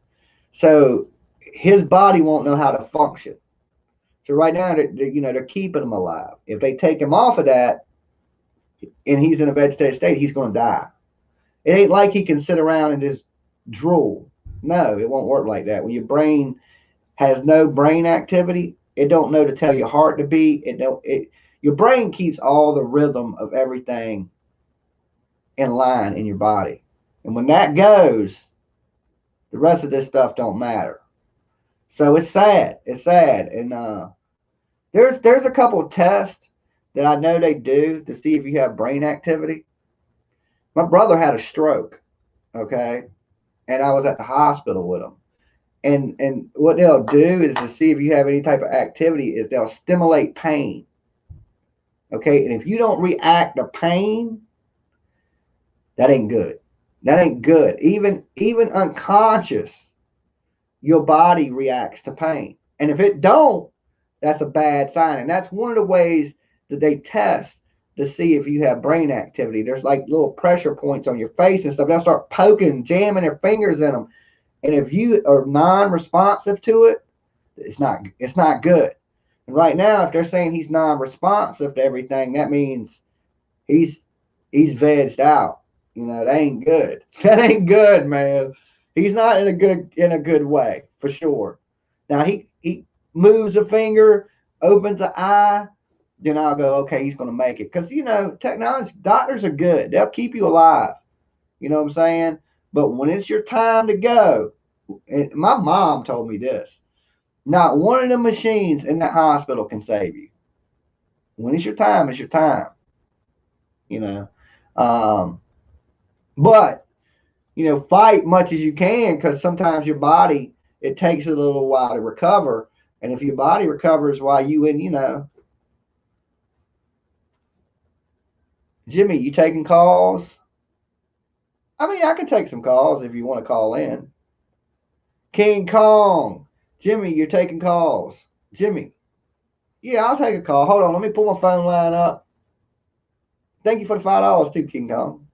So his body won't know how to function. So right now, they're keeping him alive. If they take him off of that and he's in a vegetative state, he's going to die. It ain't like he can sit around and just drool. No, it won't work like that. When your brain has no brain activity, it don't know to tell your heart to beat. Your brain keeps all the rhythm of everything in line in your body. And when that goes, the rest of this stuff don't matter. So it's sad. It's sad. And there's a couple of tests that I know they do to see if you have brain activity. My brother had a stroke, okay, and I was at the hospital with him. And what they'll do is to see if you have any type of activity is they'll stimulate pain, okay. And if you don't react to pain, that ain't good. That ain't good. Even unconscious, your body reacts to pain, and if it don't, that's a bad sign. And that's one of the ways that they test to see if you have brain activity. There's like little pressure points on your face and stuff. They'll start poking, jamming their fingers in them. And if you are non-responsive to it, it's not good. And right now, if they're saying he's non-responsive to everything, that means he's vegged out. You know, that ain't good. That ain't good, man. He's not in a good way, for sure. Now he moves a finger, opens an eye, then I'll go, okay, he's going to make it. Because, technology, doctors are good. They'll keep you alive. You know what I'm saying? But when it's your time to go, and my mom told me this, not one of the machines in that hospital can save you. When it's your time, it's your time. You know? But, fight much as you can, because sometimes your body, it takes a little while to recover. And if your body recovers while you in, Jimmy, you taking calls? I mean, I can take some calls if you want to call in. King Kong. Jimmy, you're taking calls. Jimmy. Yeah, I'll take a call. Hold on. Let me pull my phone line up. Thank you for the $5 too, King Kong.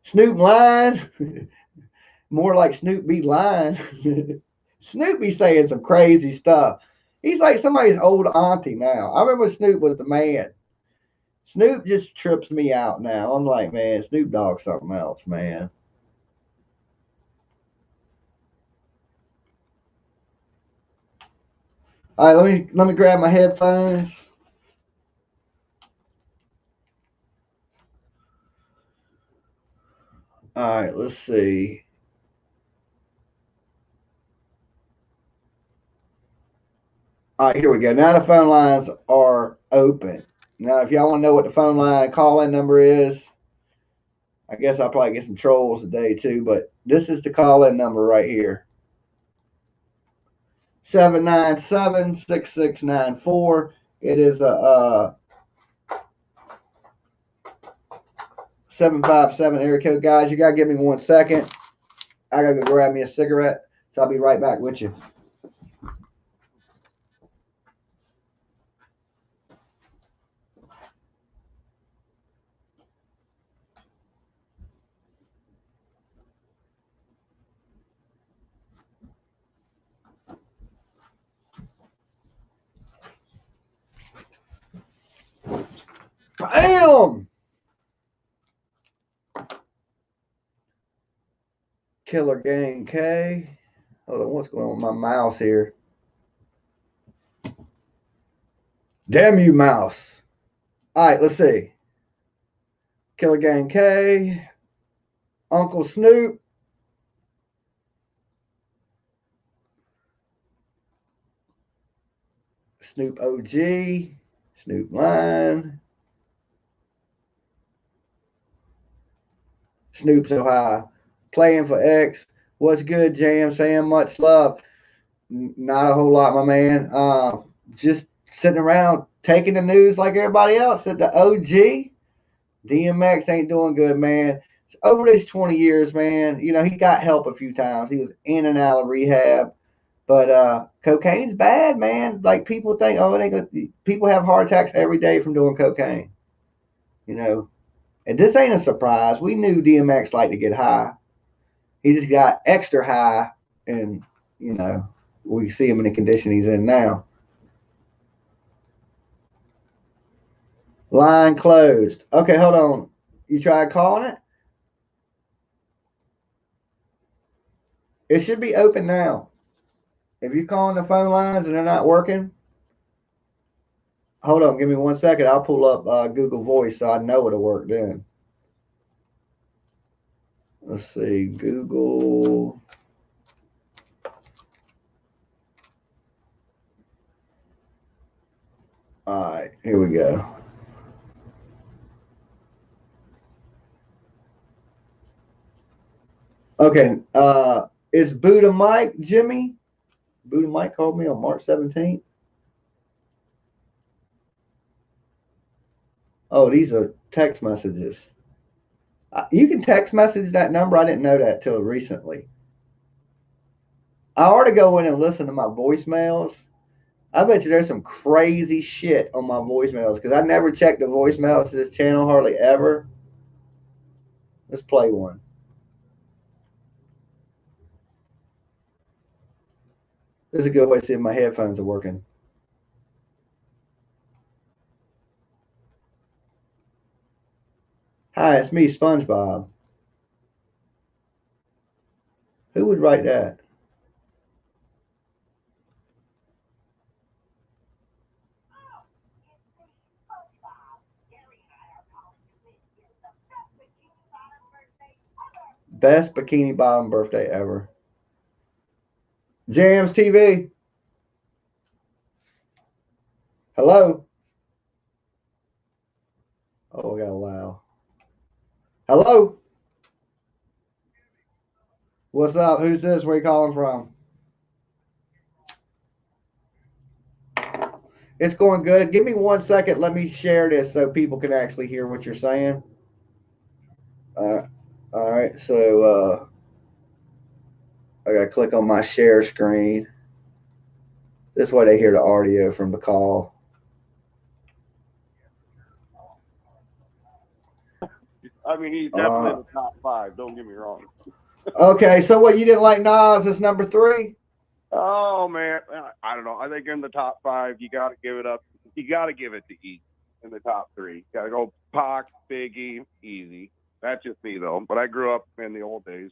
Snoop lying. More like Snoop be lying. Snoop be saying some crazy stuff. He's like somebody's old auntie now. I remember Snoop was the man. Snoop just trips me out now. I'm like, man, Snoop Dogg's something else, man. All right, let me grab my headphones. All right, let's see. All right, here we go. Now the phone lines are open. Now, if y'all want to know what the phone line call-in number is, I guess I'll probably get some trolls today too, but this is the call-in number right here. 797-6694. It is a 757 area code. Guys, you got to give me 1 second. I got to go grab me a cigarette. So I'll be right back with you. Bam! Killer Gang K. Hold on, what's going on with my mouse here? Damn you, mouse. All right, let's see. Killer Gang K. Uncle Snoop. Snoop OG. Snoop Line. Snoop So High. Playing for X. What's good, Jams fam? Much love. Not a whole lot, my man. Just sitting around taking the news like everybody else. That the OG DMX ain't doing good, man. Over these 20 years, man, you know, he got help a few times. He was in and out of rehab. But cocaine's bad, man. Like people think, oh, it ain't good. People have heart attacks every day from doing cocaine. You know, and this ain't a surprise. We knew DMX liked to get high. He just got extra high, and you know, we see him in the condition he's in now. Line closed. Okay, hold on. You tried calling it? It should be open now. If you're calling the phone lines and they're not working, hold on. Give me 1 second. I'll pull up Google Voice so I know it'll work then. Let's see. Google. All right. Here we go. Okay. Is Buddha Mike, Jimmy? Buddha Mike called me on March 17th. Oh, these are text messages. You can text message that number. I didn't know that till recently. I ought to go in and listen to my voicemails. I bet you there's some crazy shit on my voicemails because I never check the voicemails to this channel hardly ever. Let's play one. This is a good way to see if my headphones are working. Hi, it's me, SpongeBob. Who would write that? Best Bikini Bottom birthday ever. Jams TV. Hello. Oh, I got to allow. Hello. What's up? Who's this? Where you calling from? It's going good. Give me 1 second. Let me share this so people can actually hear what you're saying. All right. So I got to click on my share screen. This way they hear the audio from the call. I mean, he's definitely in the top 5. Don't get me wrong. Okay. So what, you didn't like Nas as number 3? Oh, man. I don't know. I think in the top 5, you got to give it up. You got to give it to E in the top 3. Got to go Pac, Biggie, Easy. That's just me, though. But I grew up in the old days.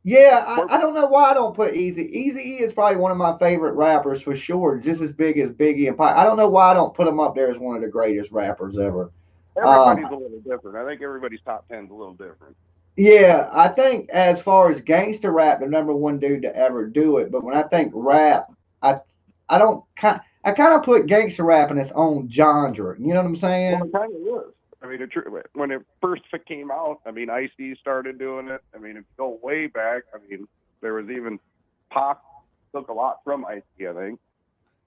Yeah, I don't know why I don't put Easy. Easy is probably one of my favorite rappers for sure, just as big as Biggie and Pac. I don't know why I don't put him up there as one of the greatest rappers ever. Everybody's a little different. I think everybody's top 10 is a little different. Yeah, I think as far as gangster rap, the number one dude to ever do it. But when I think rap, I don't I kind of put gangster rap in its own genre. You know what I'm saying? Well, it kind of is. I mean, when it first came out, I mean, Ice-T started doing it. I mean, if you go way back, I mean, there was even Pac took a lot from Ice-T, I think.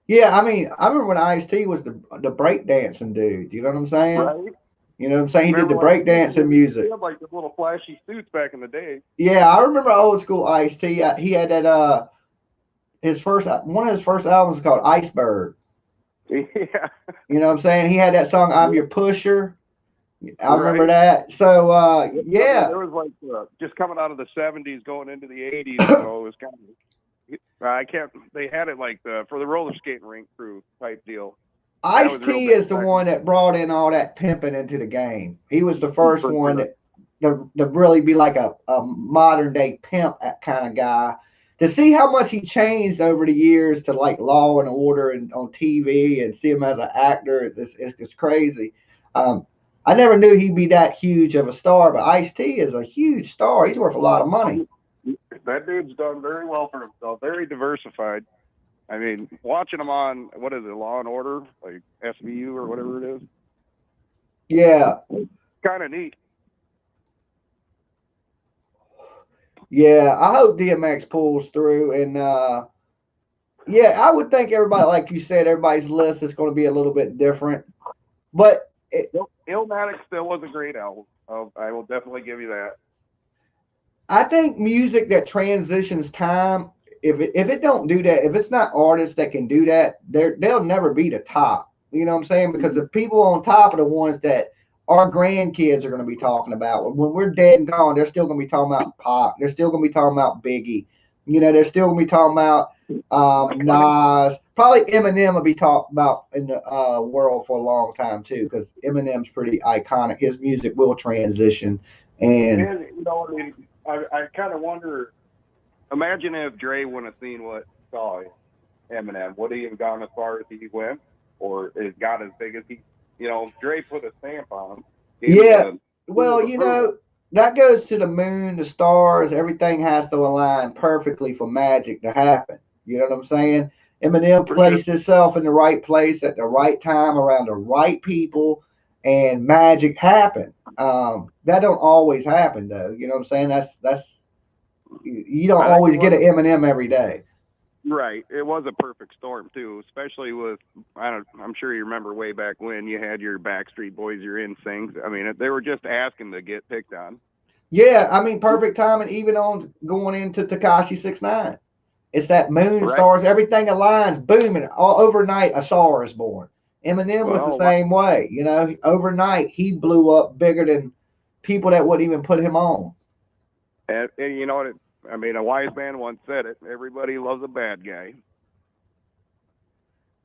Yeah, I mean, I remember when Ice-T was the breakdancing dude. You know what I'm saying? Right. You know what I'm saying? He did the Remember, like, breakdancing music. he had like the little flashy suits back in the day. Yeah, I remember old school Ice-T. He had that one of his first albums was called Iceberg. Yeah. You know what I'm saying? He had that song "I'm Your Pusher." I remember Right. that. So I mean, yeah, there was like just coming out of the '70s, going into the '80s, so it was kind of. I can't. They had it like for the roller skating rink crew type deal. That was real Ice-T big is the back one then. that brought in all that pimping into the game. He was the first For one sure. to really be like a modern day pimp kind of guy. To see how much he changed over the years to like Law and Order and on TV and see him as an actor, it's crazy. Um, I never knew he'd be that huge of a star, but Ice-T is a huge star. He's worth a lot of money. That dude's done very well for himself. Very diversified. I mean, watching him on what is it, Law and Order, like SVU or whatever it is, Yeah, kind of neat. yeah. I hope DMX pulls through and yeah, I would think everybody, like you said, everybody's list is going to be a little bit different. But Illmatic still was a great album. I will definitely give you that. I think music that transitions time, if it don't do that, if it's not artists that can do that, they'll never be the top. You know what I'm saying? Because the people on top are the ones that our grandkids are going to be talking about. When we're dead and gone, they're still going to be talking about Pop. They're still going to be talking about Biggie. You know, they're still going to be talking about Nas. Probably Eminem will be talked about in the world for a long time too, because Eminem's pretty iconic. His music will transition, and And I mean, I kind of wonder. Imagine if Dre wouldn't have seen what he saw in Eminem. Would he have gone as far as he went, or has got as big as he? Dre put a stamp on him. Gave him yeah, the seal well, of approval. that goes to the moon, the stars, everything has to align perfectly for magic to happen. You know what I'm saying? Eminem For sure. placed himself in the right place at the right time around the right people, and magic happened. That don't always happen though. You know what I'm saying? That's you don't I think it always get was an Eminem every day. right. It was a perfect storm too, especially with I'm sure you remember way back when you had your Backstreet Boys, your NSYNCs. I mean, they were just asking to get picked on. Yeah, I mean perfect timing even on going into Takashi 6ix9ine. It's that moon, Right. stars, everything aligns, boom, and all overnight a star is born. Eminem was the Well, same way. Overnight he blew up bigger than people that wouldn't even put him on. and you know what? I mean, a wise man once said it. Everybody loves a bad guy.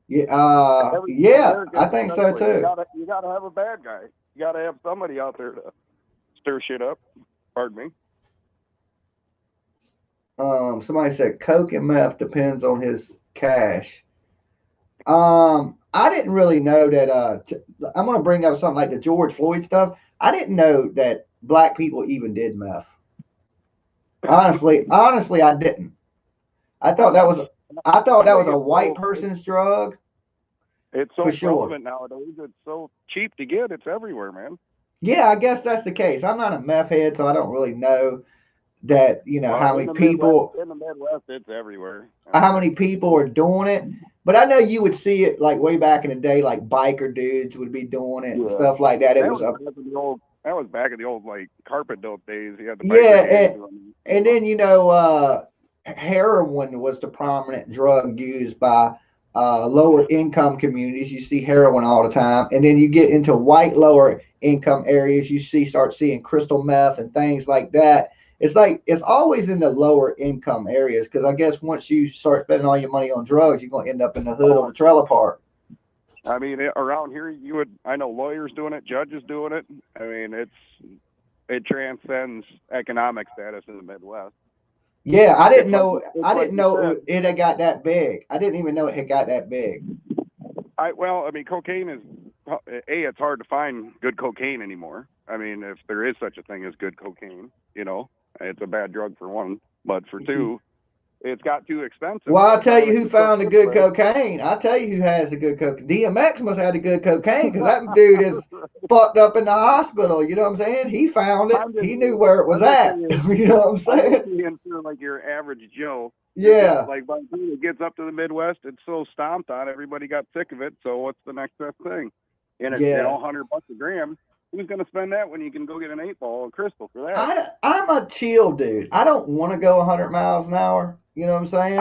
Yeah, yeah, I Americans think so especially. You too. gotta have a bad guy. You gotta have somebody out there to stir shit up. Pardon me. Somebody said coke and meth depends on his cash. I didn't really know that. I'm gonna bring up something like the George Floyd stuff. I didn't know that black people even did meth. Honestly, I didn't. I thought that was I thought I that was think a white person's drug it's for so sure. prevalent nowadays. It's so cheap to get. It's everywhere, man. Yeah, I guess that's the case. I'm not a meth head, so I don't really know that Well, how many people In the Midwest, it's everywhere. I how mean, many people are doing it. But I know you would see it like way back in the day, like biker dudes would be doing it and yeah, stuff like that. It that was was a back in the old. That was back in the old like carpet dope days. You had the biker yeah, gangs running. and then heroin was the prominent drug used by lower income communities. You see heroin all the time, and then you get into white lower income areas. Start seeing crystal meth and things like that. It's like it's always in the lower income areas because I guess once you start spending all your money on drugs, you're gonna end up in the hood of Oh, a trailer park. I mean, around here, you would. I know lawyers doing it, judges doing it. I mean, it transcends economic status in the Midwest. Yeah, I didn't It's like know. it's I like didn't you know said. it had got that big. I didn't even know it had got that big. I mean, cocaine is it's hard to find good cocaine anymore. I mean, if there is such a thing as good cocaine, it's a bad drug for one, but for two, it's got too expensive. Well, By I'll the tell time you it who gets up found the this good way, cocaine. I'll tell you who has the good cocaine. DMX must have the good cocaine because that dude is fucked up in the hospital. You know what I'm saying? He found it. I'm just He knew where it was I'm just at. saying You know what I'm I'm just saying? saying for like your average Joe. You're just Yeah, like by the time it gets up to the Midwest, it's so stomped on. Everybody got sick of it. So what's the next best thing? And it's yeah. $100 a gram. Who's going to spend that when you can go get an 8-ball of Crystal for that? I'm a chill dude. I don't want to go 100 miles an hour. You know what I'm saying?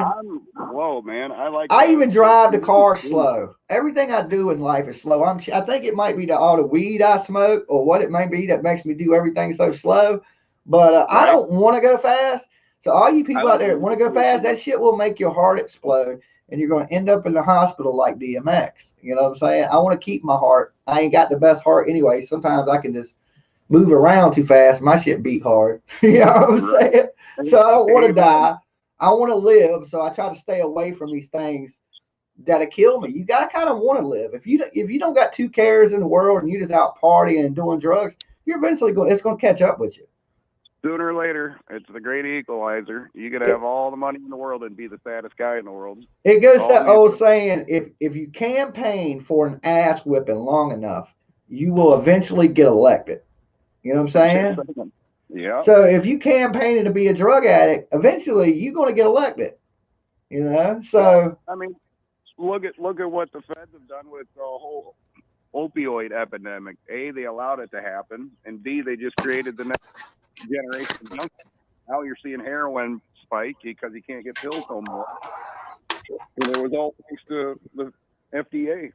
Whoa, man. I even drive the car slow. Everything I do in life is slow. I think it might be all the weed I smoke or what it may be that makes me do everything so slow. But Right. I don't want to go fast. So all you people out there that want to go fast, that shit will make your heart explode. And you're going to end up in the hospital like DMX. You know what I'm saying? I want to keep my heart. I ain't got the best heart anyway. Sometimes I can just move around too fast. My shit beat hard. You know what I'm saying? So I don't want to die. I want to live. So I try to stay away from these things that'll kill me. You got to kind of want to live. If you don't got two cares in the world and you just out partying and doing drugs, you're eventually it's going to catch up with you. Sooner or later, it's the great equalizer. You could have all the money in the world and be the saddest guy in the world. It goes to that old saying, if you campaign for an ass whipping long enough, you will eventually get elected. You know what I'm saying? Yeah. So if you campaigning to be a drug addict, eventually you're going to get elected. You know? So I mean, look at what the feds have done with the whole opioid epidemic. A, they allowed it to happen, and B, they just created the next generation of junkies. Now you're seeing heroin spike because you can't get pills no more. And it was all thanks to the FDA.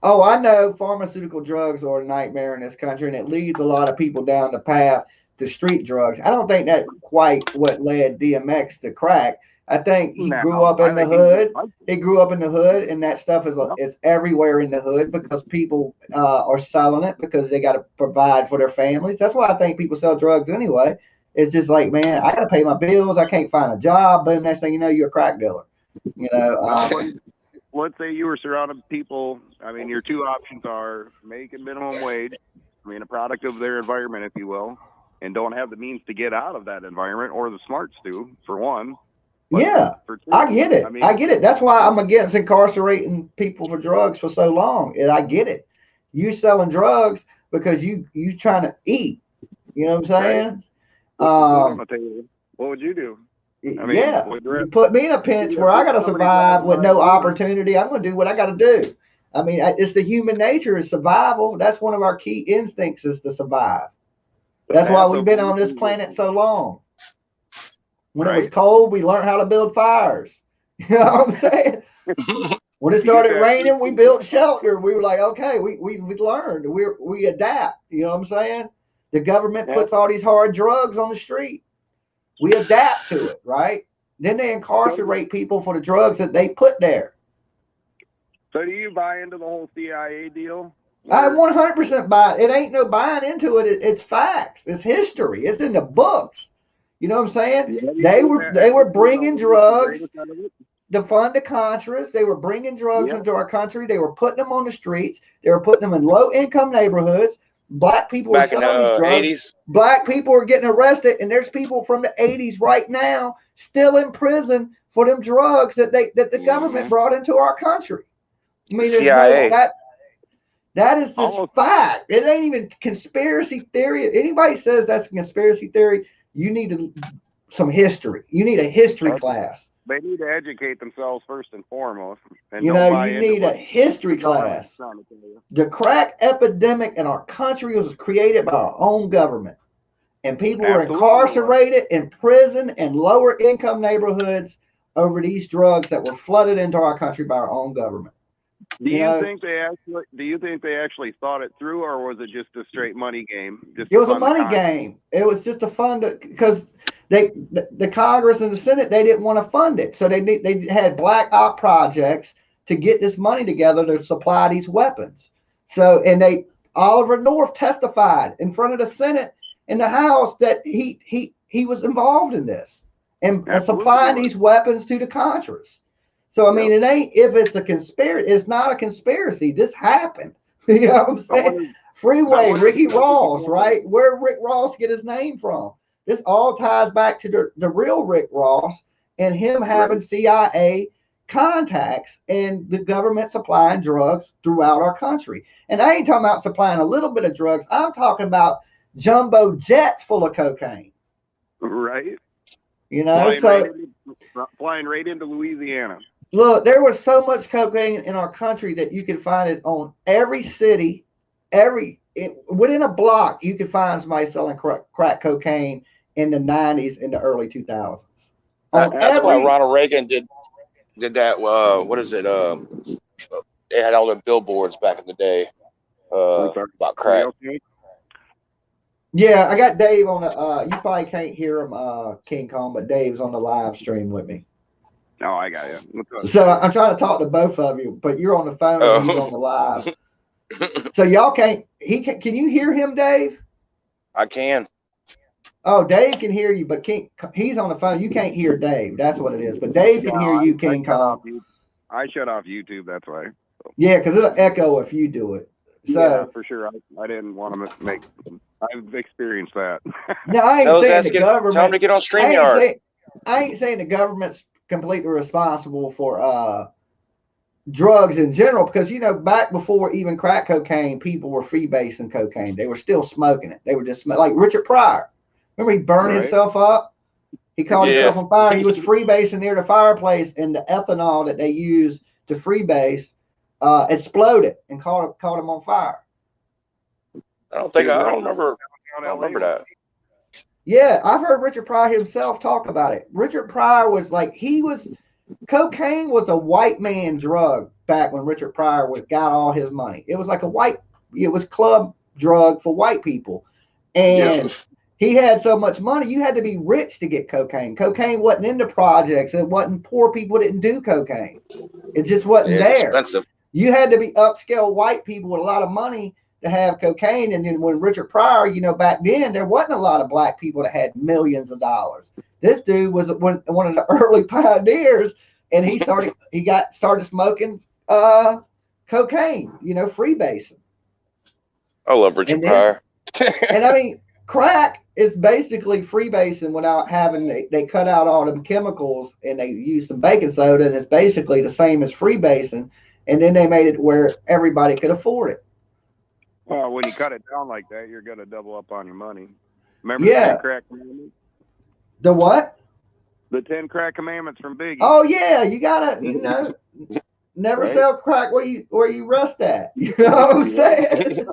Oh, I know pharmaceutical drugs are a nightmare in this country, and it leads a lot of people down the path to street drugs. I don't think that's quite what led DMX to crack. I think he grew up in the hood. He grew up in the hood, and that stuff is everywhere in the hood because people are selling it because they got to provide for their families. That's why I think people sell drugs anyway. It's just like, man, I got to pay my bills. I can't find a job. But next thing you know, you're a crack dealer. You know. Let's say you were surrounded with people. I mean, your two options are making minimum wage. I mean, a product of their environment, if you will, and don't have the means to get out of that environment, or the smarts do, for one. Yeah, I get it. I get it. That's why I'm against incarcerating people for drugs for so long. And I get it. You selling drugs because you trying to eat. You know what I'm saying? Right. What would you do? I mean, yeah, you put me in a pinch where I got to survive with no opportunity. I'm going to do what I got to do. I mean, it's the human nature is survival. That's one of our key instincts is to survive. That's why we've been on this planet so long. When it was cold, we learned how to build fires. You know what I'm saying? When it started raining, we built shelter. We were like, okay, we learned. We adapt. You know what I'm saying? The government puts all these hard drugs on the street. We adapt to it, right? Then they incarcerate people for the drugs that they put there. So do you buy into the whole CIA deal? I 100% buy it. It ain't no buying into it. It's facts. It's history. It's in the books. You know what I'm saying? They were bringing drugs to fund the Contras. They were bringing drugs into our country. They were putting them on the streets. They were putting them in low-income neighborhoods. Black people were selling these drugs. 80s. Black people were getting arrested, and there's people from the 80s right now still in prison for them drugs that the government brought into our country. I mean, CIA. That is just fact. It ain't even conspiracy theory. Anybody says that's a conspiracy theory, you need some history. You need a history class. They need to educate themselves first and foremost. And you need a history class. The crack epidemic in our country was created by our own government. And people were incarcerated in prison and lower income neighborhoods over these drugs that were flooded into our country by our own government. Do you think they actually thought it through, or was it just a straight money game? It was a money game. It was just a fund because the Congress and the Senate, they didn't want to fund it, so they had black op projects to get this money together to supply these weapons. So Oliver North testified in front of the Senate and the House that he was involved in this and supplying these weapons to the Contras. So, I mean, it ain't if it's a conspiracy. It's not a conspiracy. This happened. You know what I'm saying? Freeway, Ricky Ross, right? Where Rick Ross get his name from? This all ties back to the real Rick Ross and him having CIA contacts and the government supplying drugs throughout our country. And I ain't talking about supplying a little bit of drugs. I'm talking about jumbo jets full of cocaine. Right. You know, flying right into Louisiana. Look, there was so much cocaine in our country that you could find it on every city within a block, you could find somebody selling crack cocaine in the 90s and the early 2000s. That's why Ronald Reagan did that. What is it? They had all the billboards back in the day about crack. Yeah, I got Dave on the. You probably can't hear him, King Kong, but Dave's on the live stream with me. No, I got you. So I'm trying to talk to both of you, but you're on the phone and he's on the live. So y'all can't. Can you hear him, Dave? I can. Oh, Dave can hear you, but he's on the phone. You can't hear Dave. That's what it is. But Dave can hear you, King Kong. I shut off YouTube. That's why. So. Yeah, because it'll echo if you do it. So yeah, for sure. I didn't want to make. I've experienced that. No, I ain't saying the government. Tell them to get on StreamYard. I ain't saying the government's completely responsible for drugs in general, because back before even crack cocaine, people were freebasing cocaine. They were still smoking it. They were just like Richard Pryor. Remember, he burned himself up. He caught himself on fire. He was freebasing near the fireplace, and the ethanol that they used to freebase exploded and caught him on fire. I don't remember that. Yeah, I've heard Richard Pryor himself talk about it. Richard Pryor was like, cocaine was a white man drug back when Richard Pryor got all his money. It was like it was club drug for white people. And he had so much money, you had to be rich to get cocaine. Cocaine wasn't in the projects. It wasn't poor people didn't do cocaine. It just wasn't there. Expensive. You had to be upscale white people with a lot of money to have cocaine. And then when Richard Pryor, back then, there wasn't a lot of black people that had millions of dollars. This dude was one of the early pioneers, and he started smoking cocaine, freebasing. I love Richard Pryor. And I mean, crack is basically freebasing without having, they cut out all the chemicals and they use some baking soda, and it's basically the same as freebasing. And then they made it where everybody could afford it. Well, when you cut it down like that, you're going to double up on your money. Remember the 10 crack commandments? The what? The 10 crack commandments from Biggie. Oh, yeah. You got to, never sell crack where you rust at. You know what I'm saying?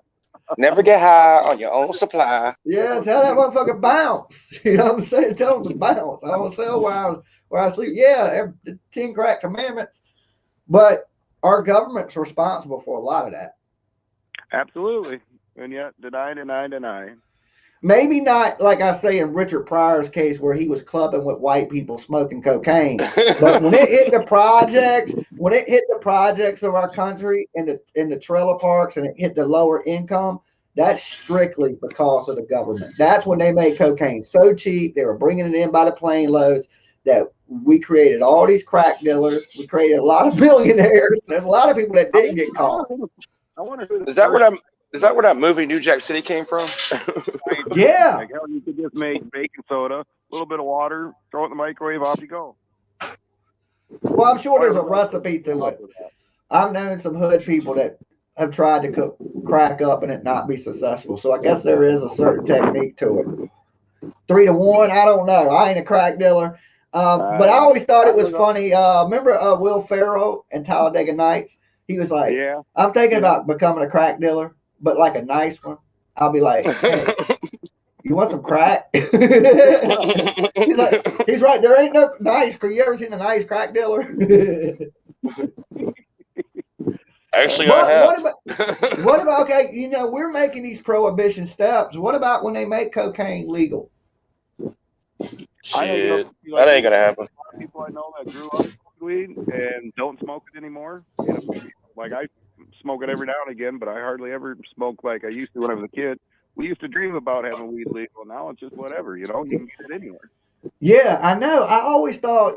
Never get high on your own supply. Yeah, tell that motherfucker bounce. You know what I'm saying? Tell him to bounce. I don't sell where I sleep. Yeah, the 10 crack commandments. But our government's responsible for a lot of that. Absolutely. And yet, deny. Maybe not, like I say, in Richard Pryor's case where he was clubbing with white people smoking cocaine. But when it hit the projects of our country in the trailer parks, and it hit the lower income, that's strictly because of the government. That's when they made cocaine so cheap. They were bringing it in by the plane loads that we created all these crack dealers. We created a lot of billionaires. There's a lot of people that didn't get caught. I wonder who is that where that movie New Jack City came from? Yeah. Like hell, you could just make baking soda, a little bit of water, throw it in the microwave, off you go. Well, I'm sure there's a recipe to it. I've known some hood people that have tried to cook crack up and it not be successful. So I guess there is a certain technique to it. 3 to 1, I don't know. I ain't a crack dealer. But I always thought it was funny. Remember Will Ferrell and Talladega Nights? He was like, I'm thinking about becoming a crack dealer, but like a nice one. I'll be like, hey, you want some crack? He's right. There ain't no nice. You ever seen a nice crack dealer? Actually, I have. What about, okay, we're making these prohibition steps. What about when they make cocaine legal? Shit, that ain't going to happen. A lot of people I know that grew up smoking weed and don't smoke it anymore. Like I smoke it every now and again, but I hardly ever smoke like I used to when I was a kid. We used to dream about having weed legal. Now it's just whatever, you can get it anywhere. Yeah, I know. I always thought,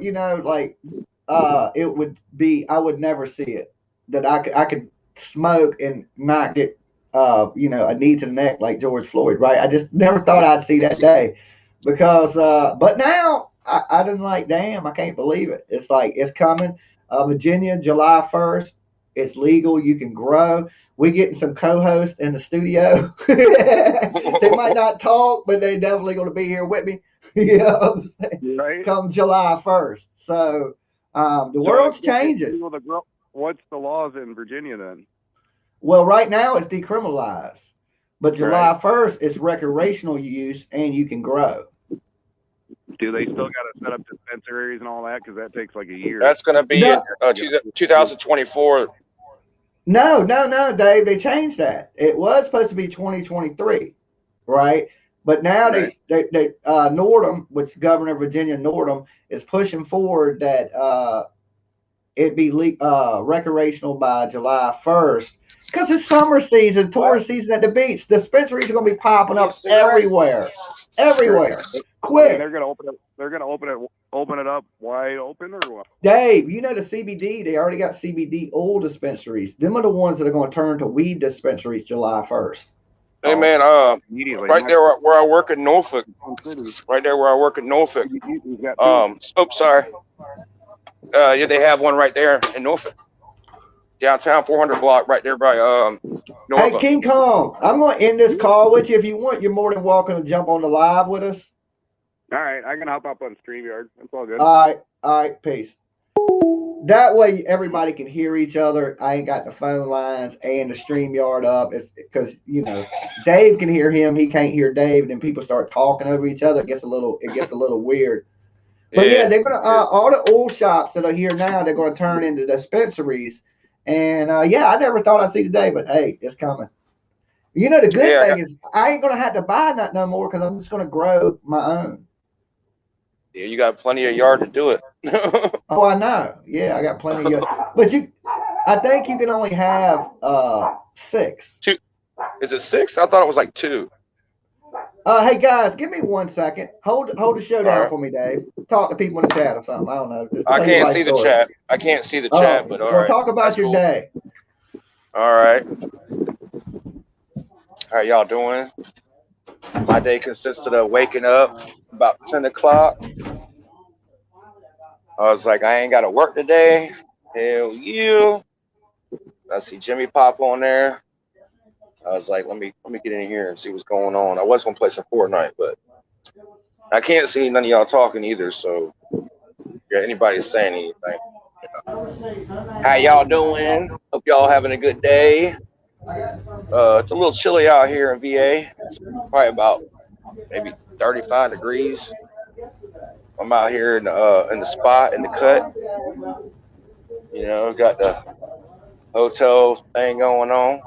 it would be, I would never see it, that I could smoke and not get, a knee to the neck like George Floyd, right? I just never thought I'd see that day because, but now I didn't damn, I can't believe it. It's like, it's coming. Virginia, July 1st. It's legal. You can grow. We're getting some co-hosts in the studio. They might not talk, but they definitely going to be here with me. You know what I'm saying? Right. Come July 1st. So the world's changing. What's the laws in Virginia then? Well, right now it's decriminalized, but July 1st it's recreational use and you can grow. Do they still got to set up dispensaries and all that? Because that takes like a year. That's going to be in 2024. No, Dave. They changed that. It was supposed to be 2023, right? But now they Northam, which Governor of Virginia Northam, is pushing forward that it be recreational by July 1st. Because it's summer season, tourist season at the beach. Dispensaries are going to be popping up everywhere. Quick. They're going to open it. They're going to open it up wide open, or what? Dave, you know the CBD. They already got CBD oil dispensaries. Them are the ones that are going to turn to weed dispensaries July 1st. Hey man, right there where I work in Norfolk. Right there where I work in Norfolk. Sorry. Yeah, they have one right there in Norfolk. Downtown 400 block right there by Norfolk. Hey, King Kong, I'm going to end this call with you. If you want, you're more than welcome to jump on the live with us. All right, I can hop up on StreamYard. That's all good. All right, peace. That way everybody can hear each other. I ain't got the phone lines and the StreamYard up. It's because Dave can hear him, he can't hear Dave, and then people start talking over each other. It gets a little weird. But yeah, they're gonna all the oil shops that are here now, they're gonna turn into dispensaries. And I never thought I'd see the day, but hey, it's coming. The good thing is I ain't gonna have to buy nothing no more because I'm just gonna grow my own. Yeah, you got plenty of yard to do it. Oh, I know. Yeah, I got plenty of yard. But I think you can only have 6. 2. Is it 6? I thought it was like 2. Hey guys, give me 1 second. Hold the show down for me, Dave. Talk to people in the chat or something. I don't know. I can't see the chat. I can't see the chat, but all right. Talk about your day. All right. How y'all doing? My day consisted of waking up about 10 o'clock. I was like, I ain't got to work today. Hell yeah. I see Jimmy pop on there. I was like, let me get in here and see what's going on. I was going to play some Fortnite, but I can't see none of y'all talking either. So if anybody's saying anything. How y'all doing? Hope y'all having a good day. It's a little chilly out here in VA. It's probably about maybe 35 degrees. I'm out here in the spot, in the cut. Got the hotel thing going on.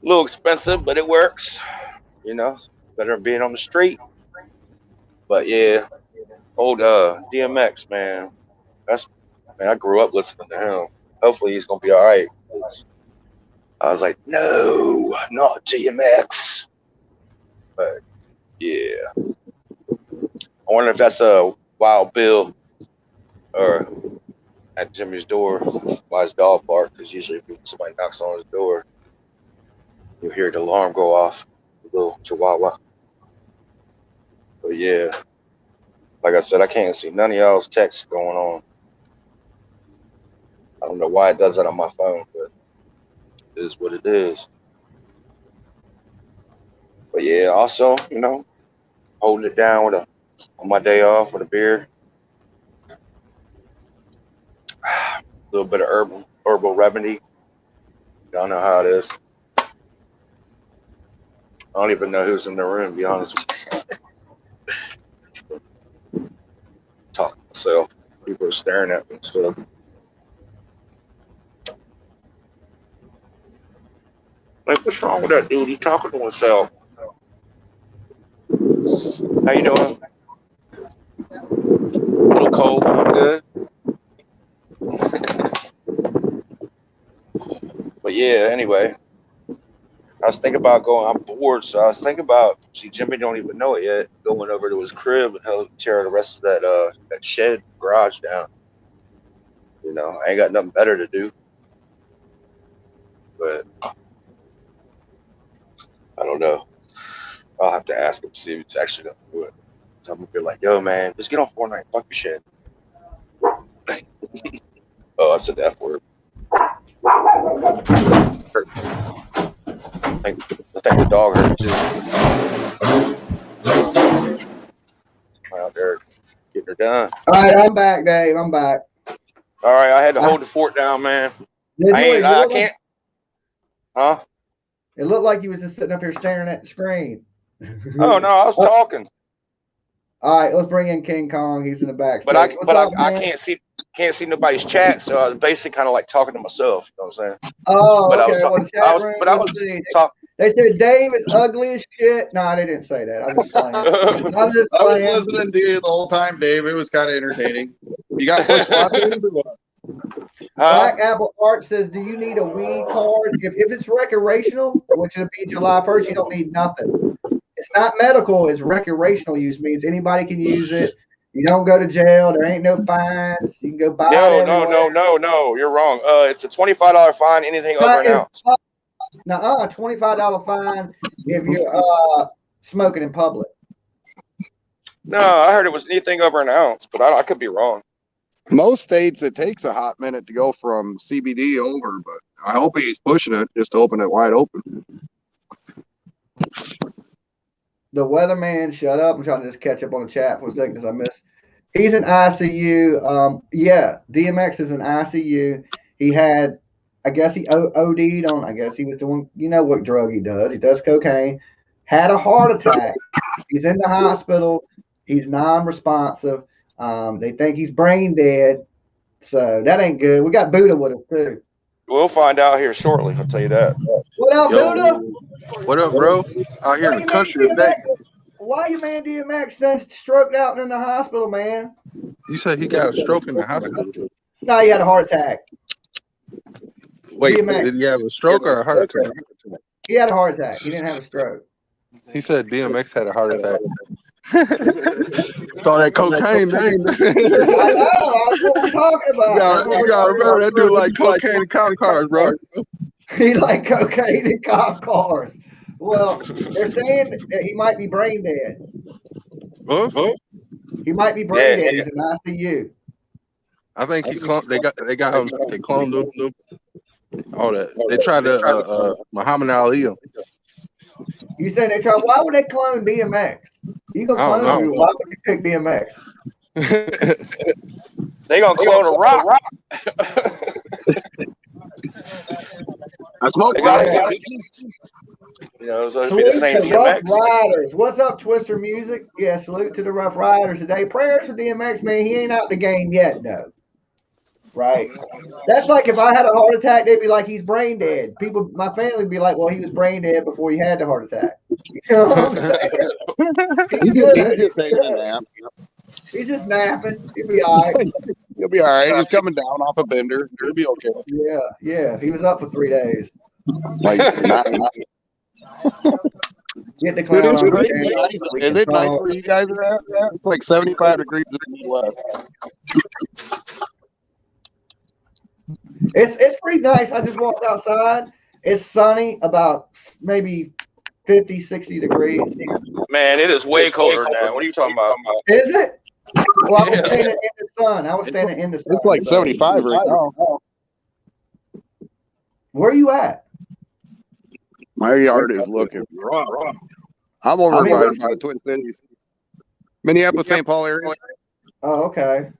A little expensive, but it works. Better than being on the street. But yeah, old DMX, man. I grew up listening to him. Hopefully he's gonna be all right. I was like, no, not DMX. But yeah, I wonder if that's a Wild Bill or at Jimmy's door by his dog park, because usually if somebody knocks on his door, you hear the alarm go off, a little chihuahua. But yeah, like I said, I can't see none of y'all's texts going on. I don't know why it does that on my phone, but it is what it is. But yeah, also, holding it down on my day off with a beer. A little bit of herbal remedy. Y'all know how it is. I don't even know who's in the room, to be honest with you. Talking to myself. People are staring at me and stuff. Like, what's wrong with that dude? He's talking to himself. How you doing? A little cold, but I'm good. But yeah, anyway. I was thinking about I'm bored, so I was thinking about, Jimmy don't even know it yet, going over to his crib and help tear the rest of that shed garage down. I ain't got nothing better to do. But I don't know. I'll have to ask him to see if he's actually gonna do it. So I'm gonna be like, yo man, just get on Fortnite, fuck your shit. Oh, I said the F word. I think the dog hurt too. Out there getting her done. All right, I'm back, Dave. I'm back. All right, I had to hold the fort down, man. I Huh? It looked like you was just sitting up here staring at the screen. Oh no, I was talking. All right, let's bring in King Kong. He's in the backstage. But What's up, I man? can't see nobody's chat, so I was basically kind of like talking to myself. You know what I'm saying? Oh, But okay. Well, the chat room. I was talking. They said Dave is ugly as shit. No, they didn't say that. I'm just playing. I'm just I was playing. listening to you the whole time, Dave. It was kind of entertaining. You got push buttons or what? Black Apple Art says, do you need a weed card? If it's recreational, which will be July 1st, you don't need nothing. It's not medical. It's recreational use. Means anybody can use it. You don't go to jail. There ain't no fines. You can go buy it everywhere. No. You're wrong. It's a $25 fine. Anything over an ounce. Nuh-uh, $25 fine if you're smoking in public. No, I heard it was anything over an ounce, but I could be wrong. Most states, it takes a hot minute to go from CBD over, but I hope he's pushing it just to open it wide open. The weatherman, shut up. I'm trying to just catch up on the chat for a second because I missed. He's in ICU. Yeah, DMX is in ICU. He had, I guess he OD'd on, I guess he was doing, you know what drug he does. He does cocaine. Had a heart attack. He's in the hospital. He's non-responsive. They think he's brain dead. So that ain't good. We got Buddha with us too. We'll find out here shortly. I'll tell you that. What up, Buddha? What up, bro? Out here in the country today. Why your man DMX then stroked out and in the hospital, man? You said he got a stroke in the hospital? No, he had a heart attack. Wait, DMX. did he have a stroke or a heart attack? He had a heart attack. He didn't have a stroke. He said DMX had a heart attack. It's all that cocaine, man. I know. That's what we're talking about. You gotta remember that dude like cocaine and cop cars, bro. He like cocaine and cop cars. Well, they're saying that he might be brain dead. Huh? He might be brain dead. He's in ICU. I think they got him. They cloned him. All that. They tried to Muhammad Ali him. You said they tried. Why would they clone DMX? You gonna clone him? Why would you pick DMX? They gonna clone a rock. I smoke rock. You know, it'll be the same DMX. Rough Riders. What's up, Twister Music? Yeah, salute to the Rough Riders today. Prayers for DMX, man. He ain't out the game yet, though. Right. That's like if I had a heart attack, they'd be like, he's brain dead. People, my family would be like, well, he was brain dead before he had the heart attack. You know what I'm saying? He's just napping. He'll be all right. He'll be all right. He's coming down off a bender. He'll be okay. Yeah. He was up for 3 days. Like, Get the clown on the Is it nice where you guys are at? It's like 75 degrees in the Midwest. It's pretty nice. I just walked outside. It's sunny, about maybe 50, 60 degrees. Man, it is way colder now. What are you talking about? Is it? Well, I was standing in the sun. It's like 75 right now. Where are you at? My yard is looking raw. I'm over by the Twin Cities. Minneapolis, St. Paul area. Oh, okay.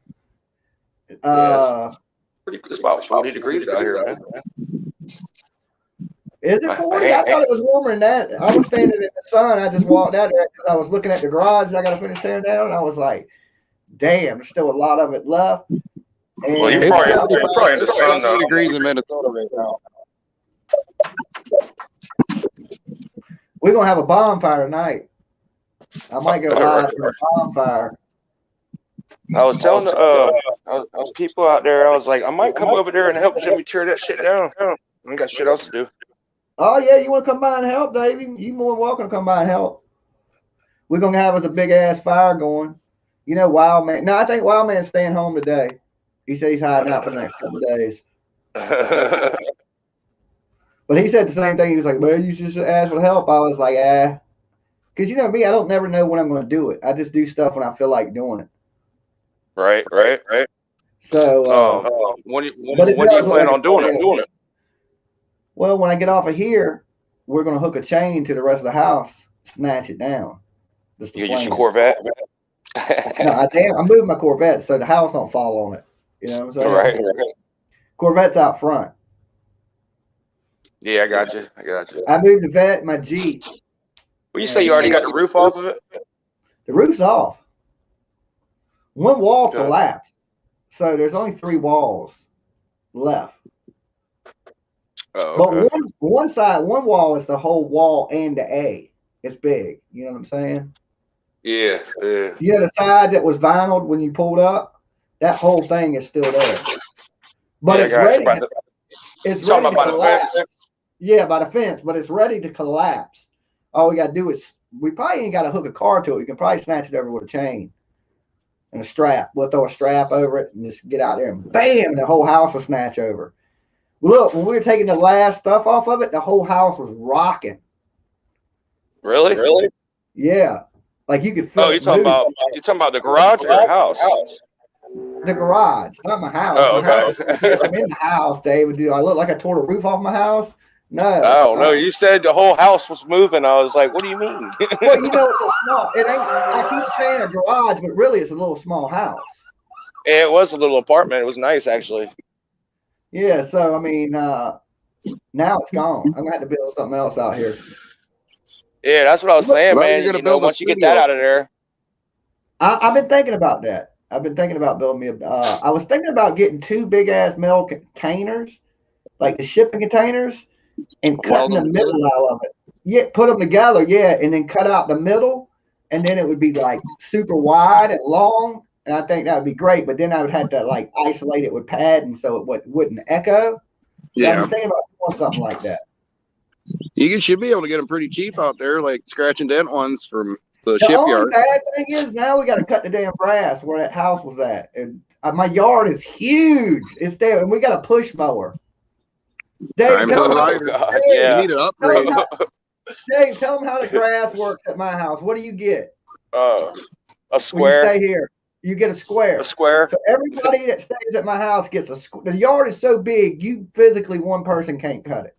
It's about 40 degrees out here, man. Is it 40? I thought it was warmer than that. I was standing in the sun. I just walked out there because I was looking at the garage. I got to finish tearing down. And I was like, damn, there's still a lot of it left. And well, you're probably in the sun, though. Degrees in Minnesota right now. We're going to have a bonfire tonight. I might go live for a bonfire. I was telling the people out there, I was like, I might come over there and help Jimmy tear that shit down. I ain't got shit else to do. Oh, yeah, you want to come by and help, Davey? You more than welcome to come by and help. We're going to have us a big-ass fire going. You know, Wild Man. No, I think Wild Man's staying home today. He said he's hiding out for the next couple of days. But he said the same thing. He was like, well, you just ask for help. I was like, Because you know me, I don't never know when I'm going to do it. I just do stuff when I feel like doing it. Right. So, when do you plan on doing it? Well, when I get off of here, we're going to hook a chain to the rest of the house, snatch it down. You use your Corvette? No, I moved my Corvette so the house don't fall on it. You know what I'm saying? Right. Corvette's out front. Yeah, I got you. I got you. I moved the vet, my Jeep. Well, you say you already got the roof off of it? The roof's off. One wall Okay. collapsed, so there's only 3 walls left. Oh, But okay. one side, one wall is the whole wall and the A. It's big. You know what I'm saying? Yeah, yeah. You know the side that was vinyl when you pulled up? That whole thing is still there. But Yeah, I it's got ready. you. It's You talking ready to about by the collapse. fence? Yeah, by the fence, but it's ready to collapse. All we got to do is, we probably ain't got to hook a car to it. You can probably snatch it over with a chain and a strap. We'll throw a strap over it and just get out there and bam, the whole house will snatch over. Look, when we were taking the last stuff off of it, the whole house was rocking. Really? Really? Yeah. Like you could feel Oh, it move. you talking about the garage or your house? The garage, not my house. Oh, My house, okay. I'm in the house, David. Do I look like I tore the roof off my house? No. I don't know. You said the whole house was moving. I was like, what do you mean? Well, you know, it's a small. It ain't. I keep saying a garage, but really, it's a little small house. It was a little apartment. It was nice, actually. Yeah. So I mean, now it's gone. I'm gonna have to build something else out here. Yeah, that's what I was saying, Well, man. you're gonna You know, build a once you get that studio. out of there. I've been thinking about that. I've been thinking about building me a. I was thinking about getting 2 big ass metal containers, like the shipping containers, and cutting the middle out of it. Yeah, put them together, yeah, and then cut out the middle, and then it would be like super wide and long, and I think that would be great. But then I would have to like isolate it with padding so it wouldn't echo. So I've been thinking about doing something like that. You should be able to get them pretty cheap out there, like scratch and dent ones from the The only shipyard. bad thing is now we got to cut the damn grass where that house was at, and my yard is huge. It's there, and we got a push mower. Dave, I'm tell the them how, rider. God, Dave, You need an upgrade. Dave, tell them how the grass works at my house. What do you get? A When you square. stay here, you get a square. A square. So everybody that stays at my house gets a square. The yard is so big, you physically one person can't cut it.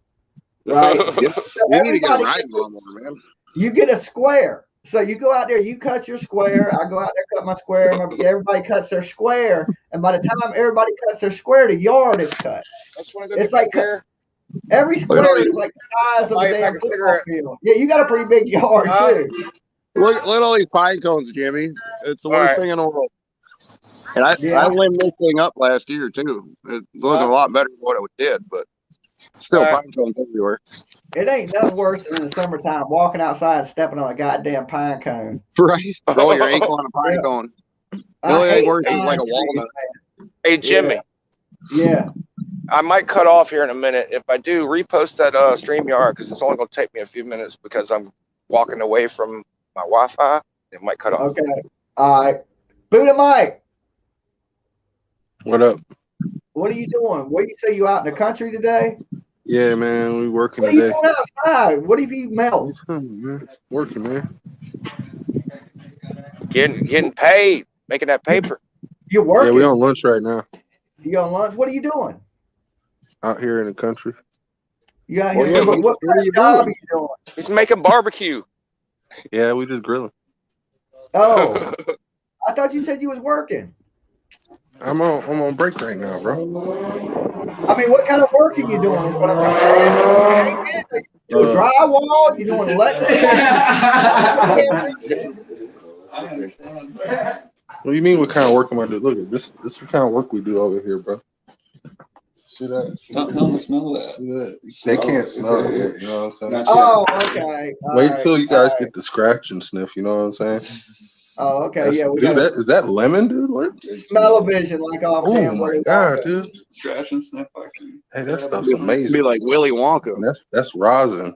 Right? You So need to get a everybody riding lawnmower, man. you get a square. So you go out there, you cut your square. I go out there, cut my square. Everybody cuts their square. And by the time everybody cuts their square, the yard is cut. It's like every square is like the size of a damn football field. Yeah, you got a pretty big yard too. Look at all these pine cones, Jimmy. It's the worst thing in the world. And I limbed this thing up last year too. It's looking a lot better than what it did, but still pine cones everywhere. It ain't nothing worse than in the summertime walking outside and stepping on a goddamn pine cone. Right. Roll your ankle on a pine cone. The only thing worse is like a walnut. Hey, Jimmy. Yeah. I might cut off here in a minute. If I do, repost that StreamYard because it's only going to take me a few minutes because I'm walking away from my Wi-Fi. It might cut off. Okay. All right. Buddha Mike. What up? What are you doing? What do you say you out in the country today? Yeah, man, we working What are you today. doing outside? What have you melt? Man. Working, man. Getting paid, making that paper. You're working. Yeah, we on lunch right now. You on lunch? What are you doing? Out here in the country. You out here? What kind of job are you doing? He's making barbecue. Yeah, we just grilling. Oh, I thought you said you was working. I'm on break right now, bro. I mean, what kind of work are you doing? Is what I'm saying. You doing drywall? You doing electric? What do you mean? What kind of work am I doing? Look, this is what kind of work we do over here, bro. See that? Don't tell them to smell that. See that? They can't smell it yet, you know what I'm saying? Oh, okay. Wait till you guys get the scratch and sniff, you know what I'm saying? Oh, okay. That's, Yeah, dude, is that lemon, dude? What? Smell-o-vision like off. Oh my god, dude! Scratch and sniff. Hey, that stuff's Be amazing. like Willy Wonka. And that's rosin.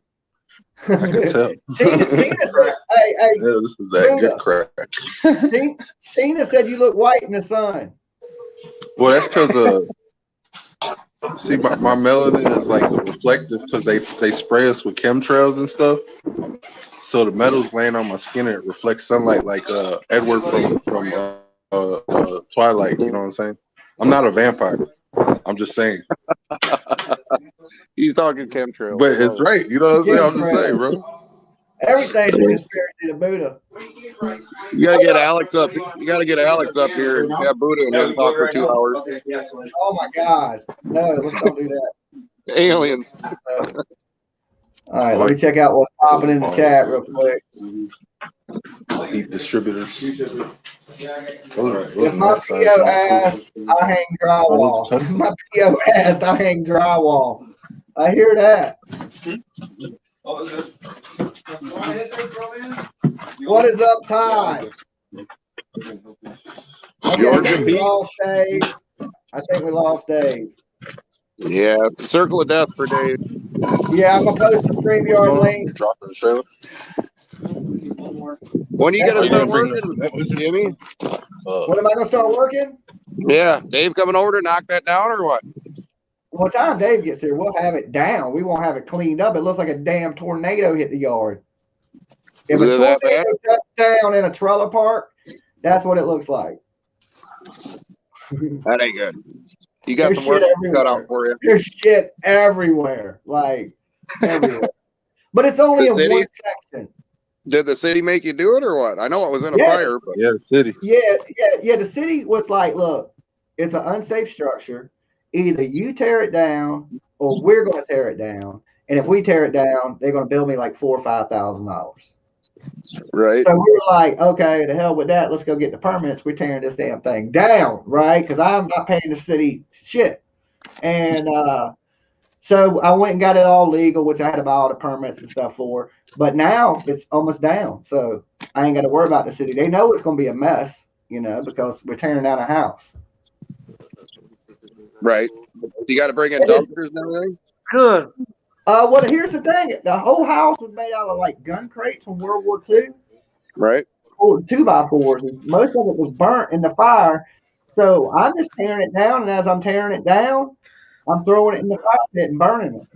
I can tell. Tina said, hey, Yeah, this is that good crack. Tina said you look white in the sun. Well, that's because see, my melanin is like reflective because they spray us with chemtrails and stuff. So the metal's laying on my skin and it reflects sunlight like Edward from Twilight. You know what I'm saying? I'm not a vampire. I'm just saying. He's talking chemtrails. But it's right. You know what I'm saying? I'm just saying, bro. Everything's a conspiracy to Buddha. You gotta get Alex up. You gotta get Alex up here and have Buddha in here and talk for 2 hours. Oh my God. No, let's don't do that. Aliens. All right, let me check out what's popping in the chat real quick. Heat distributors. If my PO asked, I hang drywall. If my PO asked, I hang drywall. I hear that. What is up, Ty? Okay, I think we lost Dave. I think we lost Dave. Yeah, circle of death for Dave. Yeah, I'm gonna post the StreamYard link. Dropping the trailer. When are you gonna start working, Jimmy? When am I gonna start working? Yeah, Dave coming over to knock that down or what? What time Dave gets here, we'll have it down. We won't have it cleaned up. It looks like a damn tornado hit the yard. If a tornado touched down in a trailer park, that's what it looks like. That ain't good. You got some work cut out for you. There's shit everywhere, like everywhere. But it's only in one section. Did the city make you do it or what? I know it was in a fire, but yeah, the city. Yeah. The city was like, look, it's an unsafe structure. Either you tear it down or we're going to tear it down. And if we tear it down, they're going to bill me like $4,000 or $5,000. Right. So we were like, okay, the hell with that. Let's go get the permits. We're tearing this damn thing down, right? Because I'm not paying the city shit. And so I went and got it all legal, which I had to buy all the permits and stuff for. But now it's almost down. So I ain't got to worry about the city. They know it's going to be a mess, because we're tearing down a house. Right. You got to bring in dumpsters and everything? Good. Well, here's the thing. The whole house was made out of like gun crates from World War II. Right. 2x4s. And most of it was burnt in the fire. So I'm just tearing it down. And as I'm tearing it down, I'm throwing it in the fire pit and burning it.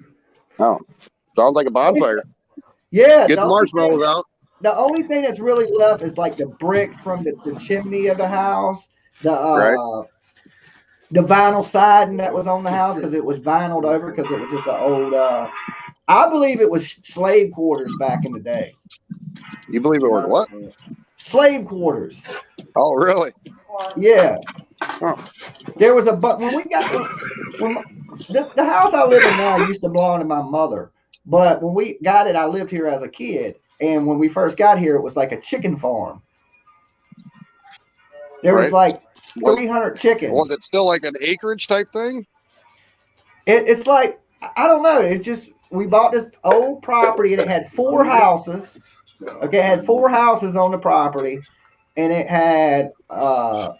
Oh, sounds like a bonfire. Yeah. Get the marshmallows out. The only thing that's really left is like the bricks from the chimney of the house. The vinyl siding that was on the house because it was vinyled over because it was just an old, I believe it was slave quarters back in the day. You believe it was what? Slave quarters. Oh, really? Yeah. Oh. There was when we got the house I live in now used to belong to my mother. But when we got it, I lived here as a kid. And when we first got here, it was like a chicken farm. There was like 300 chickens. Was it still like an acreage type thing? It's like, I don't know. It's just, we bought this old property and it had 4 houses. Okay, it had 4 houses on the property. And it had a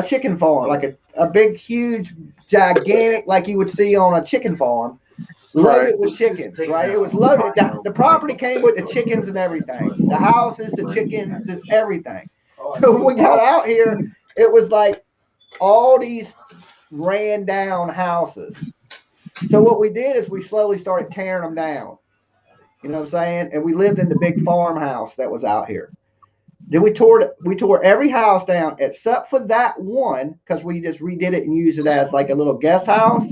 chicken farm, like a big, huge, gigantic, like you would see on a chicken farm, loaded with chickens, right? It was loaded. The property came with the chickens and everything. The houses, the chickens, everything. So when we got out here, it was like all these ran down houses. So what we did is we slowly started tearing them down. You know what I'm saying? And we lived in the big farmhouse that was out here. Then we tore every house down except for that one because we just redid it and used it as like a little guest house.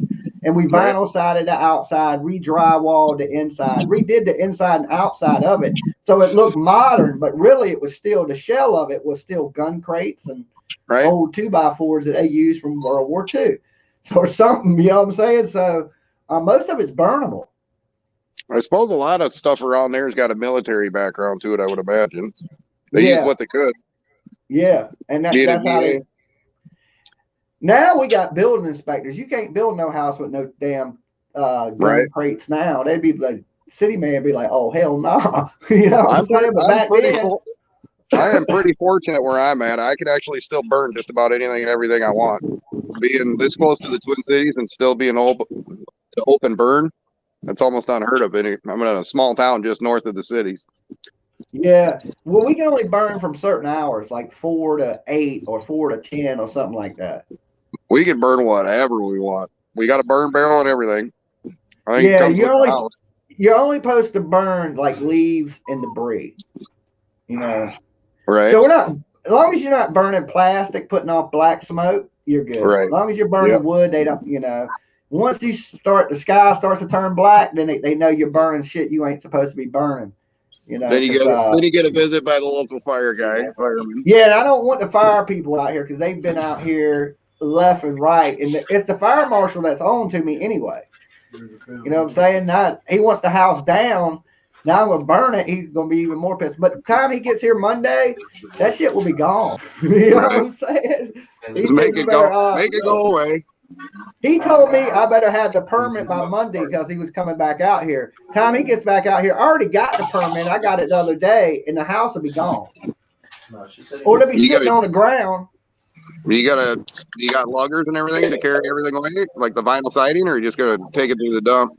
And we vinyl sided the outside, re-drywalled the inside, redid the inside and outside of it. So it looked modern, but really it was still, the shell of it was still gun crates and old 2x4s that they used from World War II. So or something, you know what I'm saying? So most of it's burnable. I suppose a lot of stuff around there has got a military background to it, I would imagine. They used what they could. Yeah. And that's how they... Now we got building inspectors. You can't build no house with no damn gun crates now. They'd be like, city man be like, oh, hell no. Nah. You know what I'm saying? But back then... I am pretty fortunate where I'm at. I could actually still burn just about anything and everything I want. Being this close to the Twin Cities and still being open burn, that's almost unheard of. I'm in a small town just north of the cities. Yeah. Well, we can only burn from certain hours, like 4 to 8 or 4 to 10 or something like that. We can burn whatever we want. We got a burn barrel and everything. I think you're only supposed to burn like leaves and debris. You know. Right. So we're not, as long as you're not burning plastic, putting off black smoke, you're good. Right. As long as you're burning wood, they don't, once the sky starts to turn black, then they know you're burning shit you ain't supposed to be burning. Then you get a visit by the local fireman. Yeah, and I don't want the fire people out here because they've been out here left and right, and it's the fire marshal that's on to me anyway. You know what I'm saying? Now he wants the house down. Now I'm gonna burn it. He's gonna be even more pissed. But the time he gets here Monday, that shit will be gone. You know what I'm saying? He Just said, make "You it better." go. Make it go away. He told me I better have the permit by Monday because he was coming back out here. Time he gets back out here, I already got the permit. I got it the other day, and the house will be gone. Or it'll be sitting on the ground. You got luggers and everything to carry everything away, like the vinyl siding, or you just gonna take it to the dump?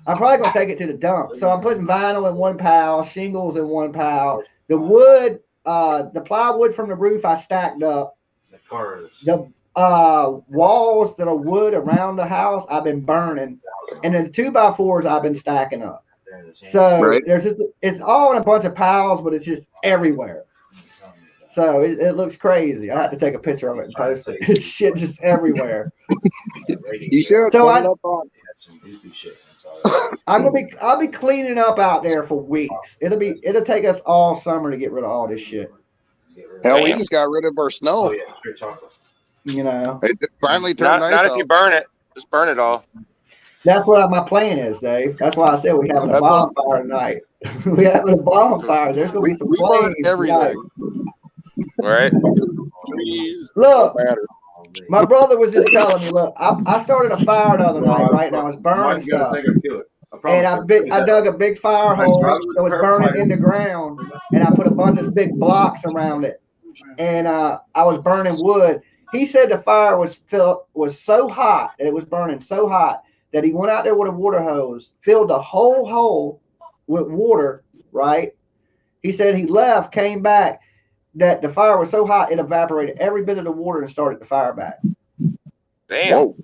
I'm probably gonna take it to the dump. So I'm putting vinyl in one pile, shingles in one pile. The wood, the plywood from the roof, I stacked up. The walls that are wood around the house, I've been burning, and then the 2x4s I've been stacking up. So Right. It's all in a bunch of piles, but it's just everywhere. So it looks crazy. I have to take a picture of it and post it. It's shit just everywhere. You should. So put it up on. I'll be cleaning up out there for weeks. It'll take us all summer to get rid of all this shit. Hell, we just got rid of our snow. You know, It finally turned nice Not if out. you burn it. Just burn it all. that's what my plan is, Dave. That's why I said we're having a That's what- bonfire tonight. We're having a bonfire. There's gonna be some We burn flames. everything. Right? Look, Matter. my brother was just telling me, look, I started a fire the other night, right? And I was burning stuff. And I dug a big fire hole, so it's burning in the ground. And I put a bunch of big blocks around it. And I was burning wood. He said the fire was so hot, and it was burning so hot that he went out there with a water hose, filled the whole hole with water, right? He said he left, came back, that the fire was so hot it evaporated every bit of the water and started the fire back. Damn. Whoa.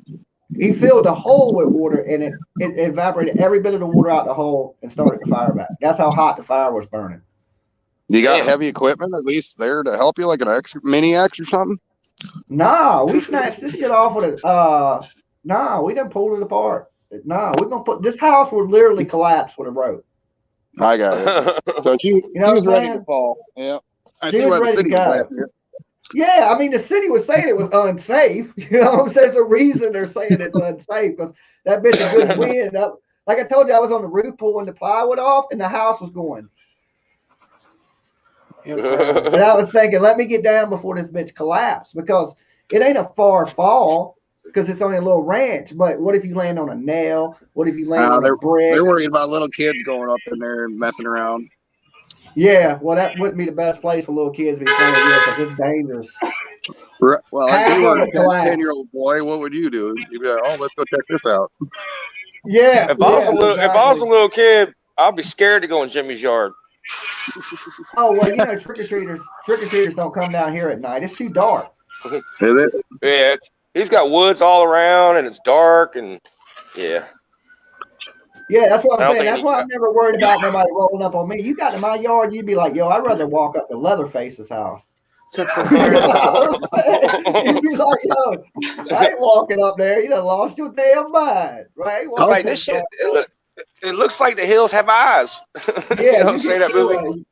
He filled the hole with water and it evaporated every bit of the water out the hole and started the fire back. That's how hot the fire was burning. You got Damn. heavy equipment at least there to help you, like an mini X or something? Nah, we snatched this shit off with a nah, we didn't pull it apart. Nah, we're gonna put this house would literally collapse with a rope. I got it. So she know was what I'm ready saying? to fall. Yeah. I She see was why the ready to city was go. laughing at. Yeah, I mean the city was saying it was unsafe. You know what I'm saying? There's a reason they're saying it's unsafe because that bitch is good wind. Like I told you, I was on the roof pulling the plywood off and the house was going. You know what I'm saying? And I was thinking, let me get down before this bitch collapsed because it ain't a far fall because it's only a little ranch. But what if you land on a nail? What if you land on a brick? They're worried about little kids going up in there and messing around. Yeah, well, that wouldn't be the best place for little kids to be playing with because it's dangerous. Right. Well, if Half you were of a it collapsed. 10-year-old boy, what would you do? You'd be like, oh, let's go check this out. Yeah. If I was exactly. a little kid, I'd be scared to go in Jimmy's yard. Oh well, you know, trick or treaters don't come down here at night. It's too dark. Is it? Yeah, he's got woods all around and it's dark and yeah. Yeah, that's what I I'm don't saying. think That's why I'm never worried about nobody rolling up on me. You got to my yard, you'd be like, yo, I'd rather walk up to Leatherface's house. You know what I'm saying? You'd be like, yo, I ain't walking up there. You done lost your damn mind, right? It's like this shit. It looks like the hills have eyes. Yeah, you know, say that movie.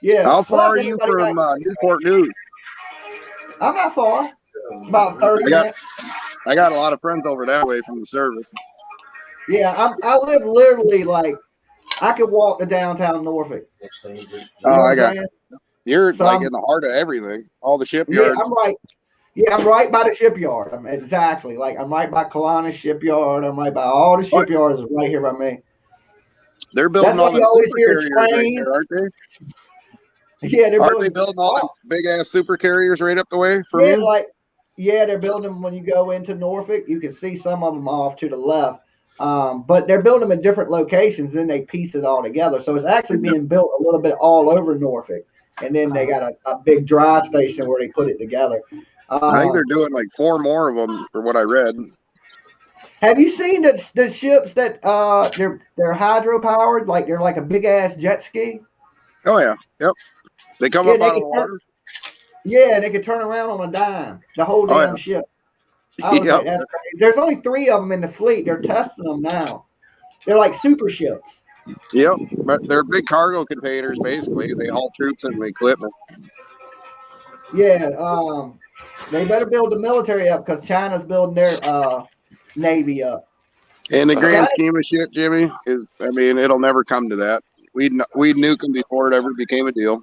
Yeah. How far Plus, are you from Newport News? I'm not far. About 30 minutes. I got a lot of friends over that way from the service. Yeah, I live literally like I could walk to downtown Norfolk. You know I got saying? You're So like I'm- in the heart of everything. All the Yeah, shipyards. I'm right. Yeah, I'm right by the shipyard. Exactly. Like I'm right by Kalana shipyard. I'm right by all the shipyards is right here by me. They're building That's why all you the always super hear carriers right trains. there, aren't they? Yeah, Aren't they building all those big ass super carriers right up the way from Yeah, you? they're building them when you go into Norfolk. You can see some of them off to the left. But they're building them in different locations, then they piece it all together. So it's actually being built a little bit all over Norfolk. And then they got a big dry station where they put it together. I think they're doing like 4 more of them for what I read. Have you seen the ships that they're hydro powered, like they're like a big ass jet ski? Oh yeah, yep. They come up out of the water. Yeah, they could turn around on a dime. The whole damn ship. I was like, that's crazy. There's only 3 of them in the fleet. They're testing them now. They're like super ships. Yep, but they're big cargo containers basically. They haul troops and equipment. Yeah, they better build the military up because China's building their navy up. In the grand scheme of shit, Jimmy, it'll never come to that. We'd nuke them before it ever became a deal.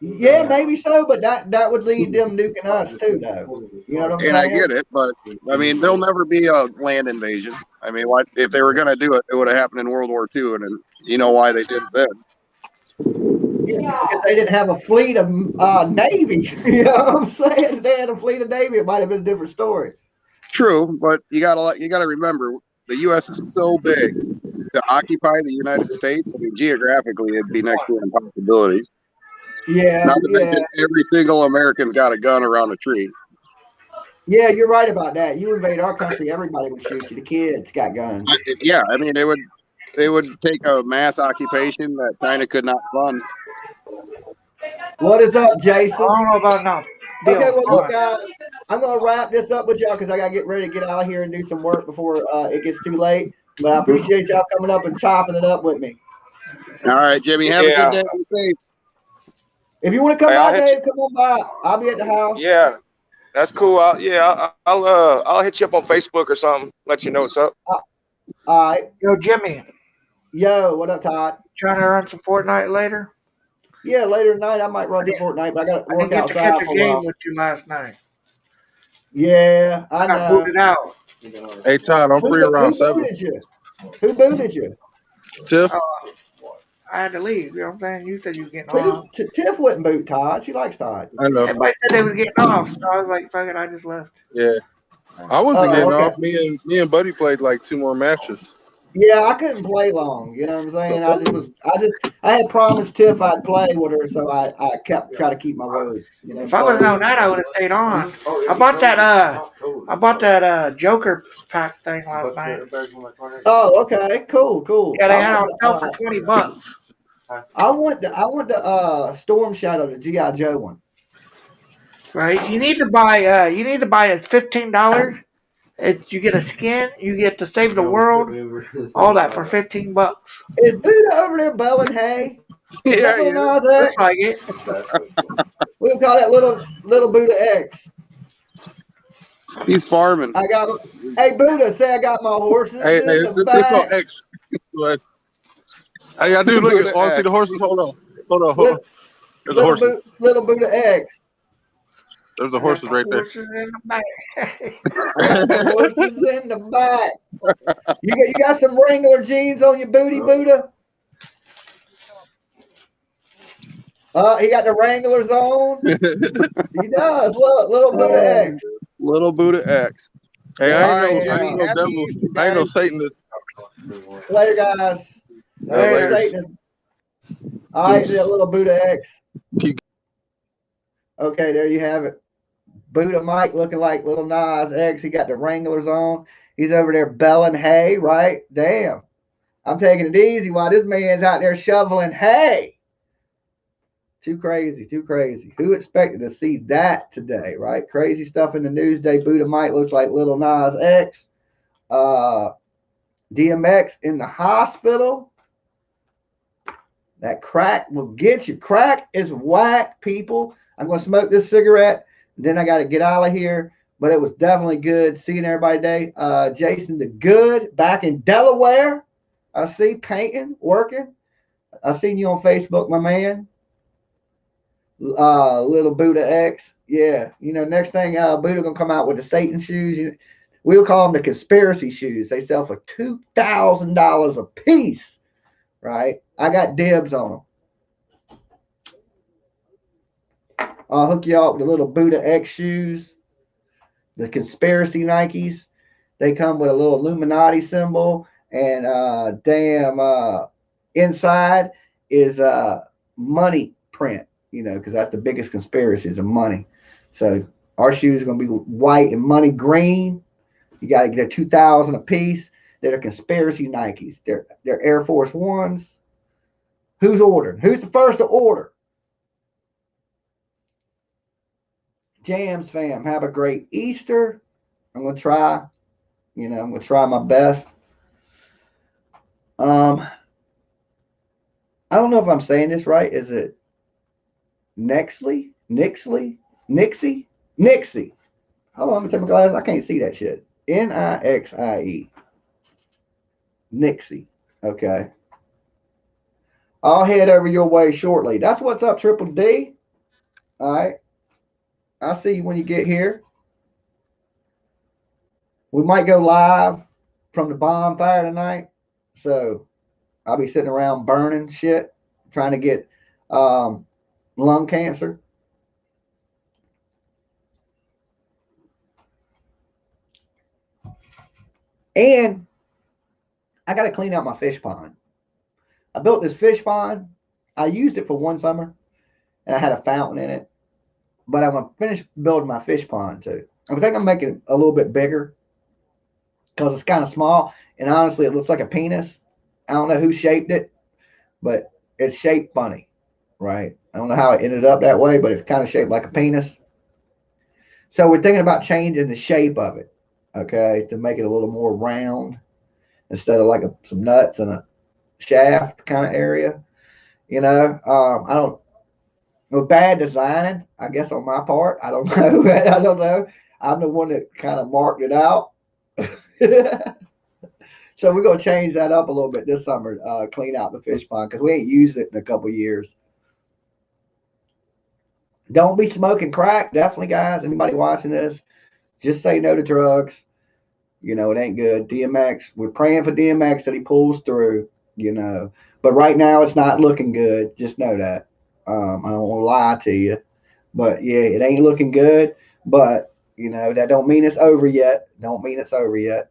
Yeah, maybe so, but that would lead them nuking us too, though. You know what I'm saying? And I get it, but there'll never be a land invasion. What if they were going to do it? It would have happened in World War II, and you know why they did it then. Yeah, because they didn't have a fleet of Navy. You know what I'm saying? If they had a fleet of Navy, it might have been a different story. True, but you gotta remember the U.S. is so big to occupy the United States. Geographically, it'd be next to an impossibility. Yeah, not to mention every single American's got a gun around a tree. Yeah, you're right about that. You invade our country, everybody would shoot you. The kids got guns. Yeah, they would take a mass occupation that China could not fund. What is up, Jason? I don't know about now. Okay, well, look, guys, I'm going to wrap this up with y'all because I got to get ready to get out of here and do some work before it gets too late. But I appreciate y'all coming up and chopping it up with me. All right, Jimmy, have a good day. Be safe. If you want to come by, Dave, come on by. I'll be at the house. Yeah, that's cool. I'll hit you up on Facebook or something. Let you know what's up. All right. Yo, Jimmy. Yo, what up, Todd? Trying to run some Fortnite later? Yeah, later tonight I might run some Fortnite, but I got to work outside I didn't get to catch for a a game while. with you last night. Yeah, I got know. booted out. Hey, Todd, I'm free around 7. Who booted you? Tiff? I had to leave. You know what I'm saying? You said you was getting off. Tiff wouldn't boot Todd. She likes Todd. I know. Everybody said they was getting off, so I was like, fuck it, I just left. Yeah. I wasn't getting okay. off. Me and Buddy played like 2 more matches. Yeah, I couldn't play long. You know what I'm saying? I had promised Tiff I'd play with her, so I kept trying to keep my word. You know, if I would have known that, I would have stayed on. I bought that Joker pack thing last night. Oh, okay, cool. Yeah, they had on sale for $20. I want the Storm Shadow, the G.I. Joe one. Right? You need to buy it $15. You get a skin, you get to save the world, all that for $15. Is Buddha over there belling hay? Yeah, looks like it. We'll call that little Buddha X. He's farming. Hey, Buddha, say I got my horses in the back. Hey, I do look at. Want to see the horses? Hold on. There's a horse. Little Buddha X. There's the horses right there. Horses in the back. Horses in the back. You got some Wrangler jeans on your booty, Buddha? He got the Wranglers on. He does. Look, little Buddha X. Little Buddha X. Hey, I ain't no devil. I ain't no Satanist. Later, guys. Later. Satanist. All right, that little Buddha X. Okay, there you have it. Buddha Mike looking like little Nas X. He got the Wranglers on. He's over there belling hay, right? Damn. I'm taking it easy while this man's out there shoveling hay. Too crazy. Who expected to see that today, right? Crazy stuff in the news day. Buddha Mike looks like little Nas X. DMX in the hospital. That crack will get you. Crack is whack, people. I'm going to smoke this cigarette. Then I got to get out of here. But it was definitely good seeing everybody today. Jason the Good back in Delaware. I see painting, working. I seen you on Facebook, my man. Little Buddha X. Yeah. Next thing, Buddha going to come out with the Satan shoes. We'll call them the conspiracy shoes. They sell for $2,000 a piece. Right? I got dibs on them. I'll hook you up with the little Buddha X shoes. The conspiracy Nikes. They come with a little Illuminati symbol. And inside is money print. Because that's the biggest conspiracy is the money. So our shoes are going to be white and money green. You got to get $2,000 a piece. They're conspiracy Nikes. They're Air Force Ones. Who's ordering? Who's the first to order? Jams fam, have a great Easter. I'm going to try. I'm going to try my best. I don't know if I'm saying this right. Is it Nixie? Hold on, let me take my glasses. I can't see that shit. Nixie. Nixie. Okay. I'll head over your way shortly. That's what's up, Triple D. All right. I'll see you when you get here. We might go live from the bonfire tonight. So I'll be sitting around burning shit, trying to get lung cancer. And I got to clean out my fish pond. I built this fish pond. I used it for one summer, and I had a fountain in it. But I'm going to finish building my fish pond too. I think I'm making it a little bit bigger because it's kind of small. And honestly, it looks like a penis. I don't know who shaped it, but it's shaped funny, right? I don't know how it ended up that way, but it's kind of shaped like a penis. So we're thinking about changing the shape of it, okay, to make it a little more round instead of like some nuts and a shaft kind of area. I don't. Well, bad designing, I guess, on my part. I don't know. I don't know. I'm the one that kind of marked it out. So we're gonna change that up a little bit this summer. Clean out the fish pond because we ain't used it in a couple years. Don't be smoking crack, definitely, guys. Anybody watching this, just say no to drugs. It ain't good. DMX, we're praying for DMX that he pulls through. But right now it's not looking good. Just know that. I don't want to lie to you, but yeah, it ain't looking good. But that don't mean it's over yet. Don't mean it's over yet.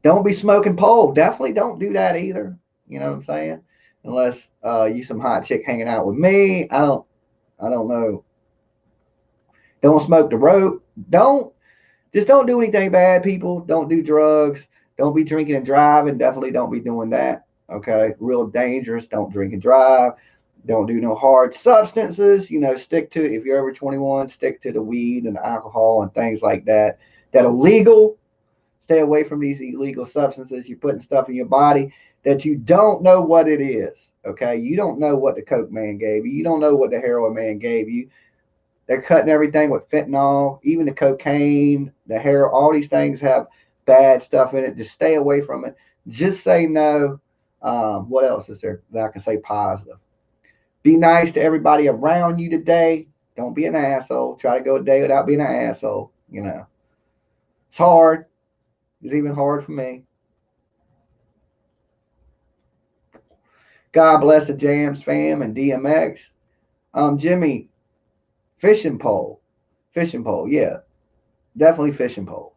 Don't be smoking pole. Definitely don't do that either. You know what I'm saying? Unless you some hot chick hanging out with me. I don't know. Don't smoke the rope. Don't do anything bad, people. Don't do drugs. Don't be drinking and driving. Definitely don't be doing that. Okay, real dangerous. Don't drink and drive. Don't do no hard substances. Stick to, if you're over 21, stick to the weed and the alcohol and things like that that are legal. Stay away from these illegal substances. You're putting stuff in your body that you don't know what it is. Okay, you don't know what the coke man gave you. You don't know what the heroin man gave you. They're cutting everything with fentanyl, even the cocaine, the heroin. All these things have bad stuff in it. Just stay away from it. Just say no. What else is there that I can say positive? Be nice to everybody around you today. Don't be an asshole. Try to go a day without being an asshole. It's hard. It's even hard for me. God bless the Jams fam and DMX. Jimmy, fishing pole. Yeah, definitely fishing pole.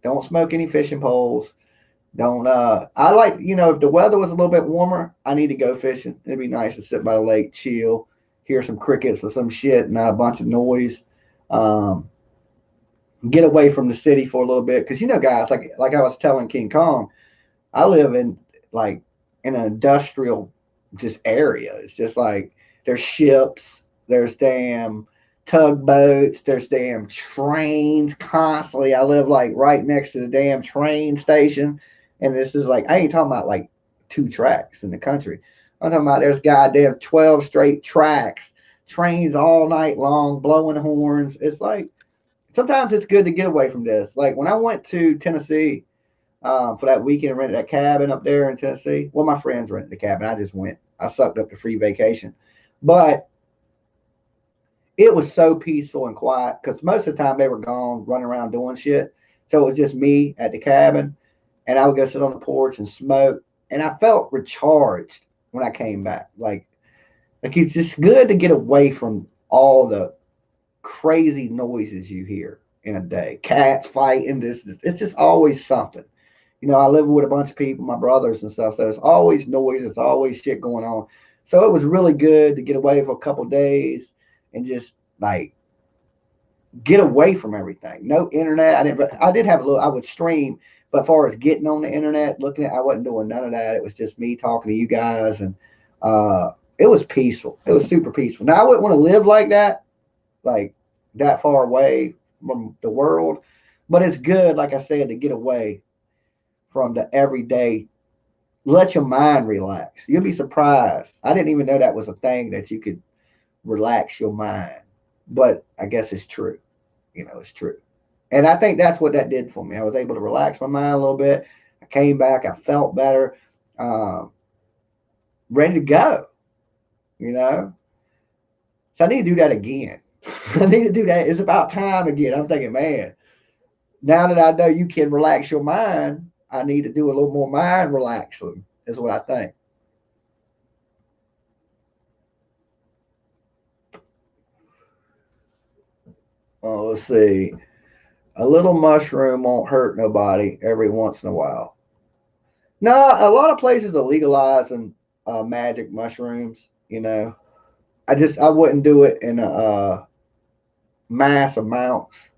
Don't smoke any fishing poles. Don't I like, if the weather was a little bit warmer, I need to go fishing. It'd be nice to sit by the lake, chill, hear some crickets or some shit, not a bunch of noise. Get away from the city for a little bit. Because guys, like I was telling King Kong, I live in an industrial just area. It's just like there's ships, there's damn tugboats, there's damn trains constantly. I live right next to the damn train station. And this is I ain't talking about 2 tracks in the country. I'm talking about there's goddamn 12 straight tracks, trains all night long, blowing horns. It's sometimes it's good to get away from this. When I went to Tennessee for that weekend, rented that cabin up there in Tennessee. Well, my friends rented the cabin. I just went. I sucked up the free vacation. But it was so peaceful and quiet because most of the time they were gone running around doing shit. So it was just me at the cabin. And I would go sit on the porch and smoke. And I felt recharged when I came back. It's just good to get away from all the crazy noises you hear in a day. Cats fighting, it's just always something. I live with a bunch of people, my brothers and stuff. So there's always noise, there's always shit going on. So it was really good to get away for a couple of days and just get away from everything. No internet. I did have a little, I would stream. But as far as getting on the internet, I wasn't doing none of that. It was just me talking to you guys, and it was peaceful. It was super peaceful. Now I wouldn't want to live like that far away from the world, but it's good, like I said, to get away from the everyday. Let your mind relax. You'll be surprised. I didn't even know that was a thing that you could relax your mind, but I guess it's true. It's true. And I think that's what that did for me. I was able to relax my mind a little bit, I came back. I felt better, ready to go. You know, so I need to do that again. I need to do that. It's about time again. I'm thinking, man, now that I know you can relax your mind, I need to do a little more mind relaxing, is what I think. Oh, let's see. A little mushroom won't hurt nobody every once in a while. No, a lot of places are legalizing magic mushrooms. You know, I wouldn't do it in mass amounts.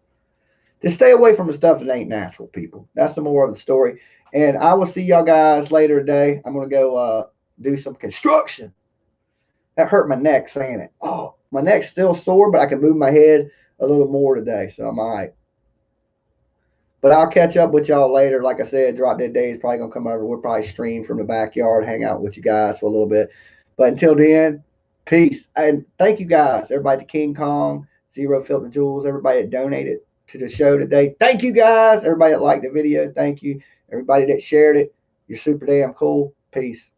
Just stay away from the stuff that ain't natural, people. That's the moral of the story. And I will see y'all guys later today. I'm gonna go do some construction. That hurt my neck saying it. Oh, my neck's still sore, but I can move my head a little more today, so I'm all right. But I'll catch up with y'all later. Like I said, Drop Dead Day is probably gonna come over. We'll probably stream from the backyard, hang out with you guys for a little bit. But until then, peace. And thank you guys, everybody, to King Kong, Zero Filter Jules, everybody that donated to the show today. Thank you guys. Everybody that liked the video, thank you. Everybody that shared it, you're super damn cool. Peace.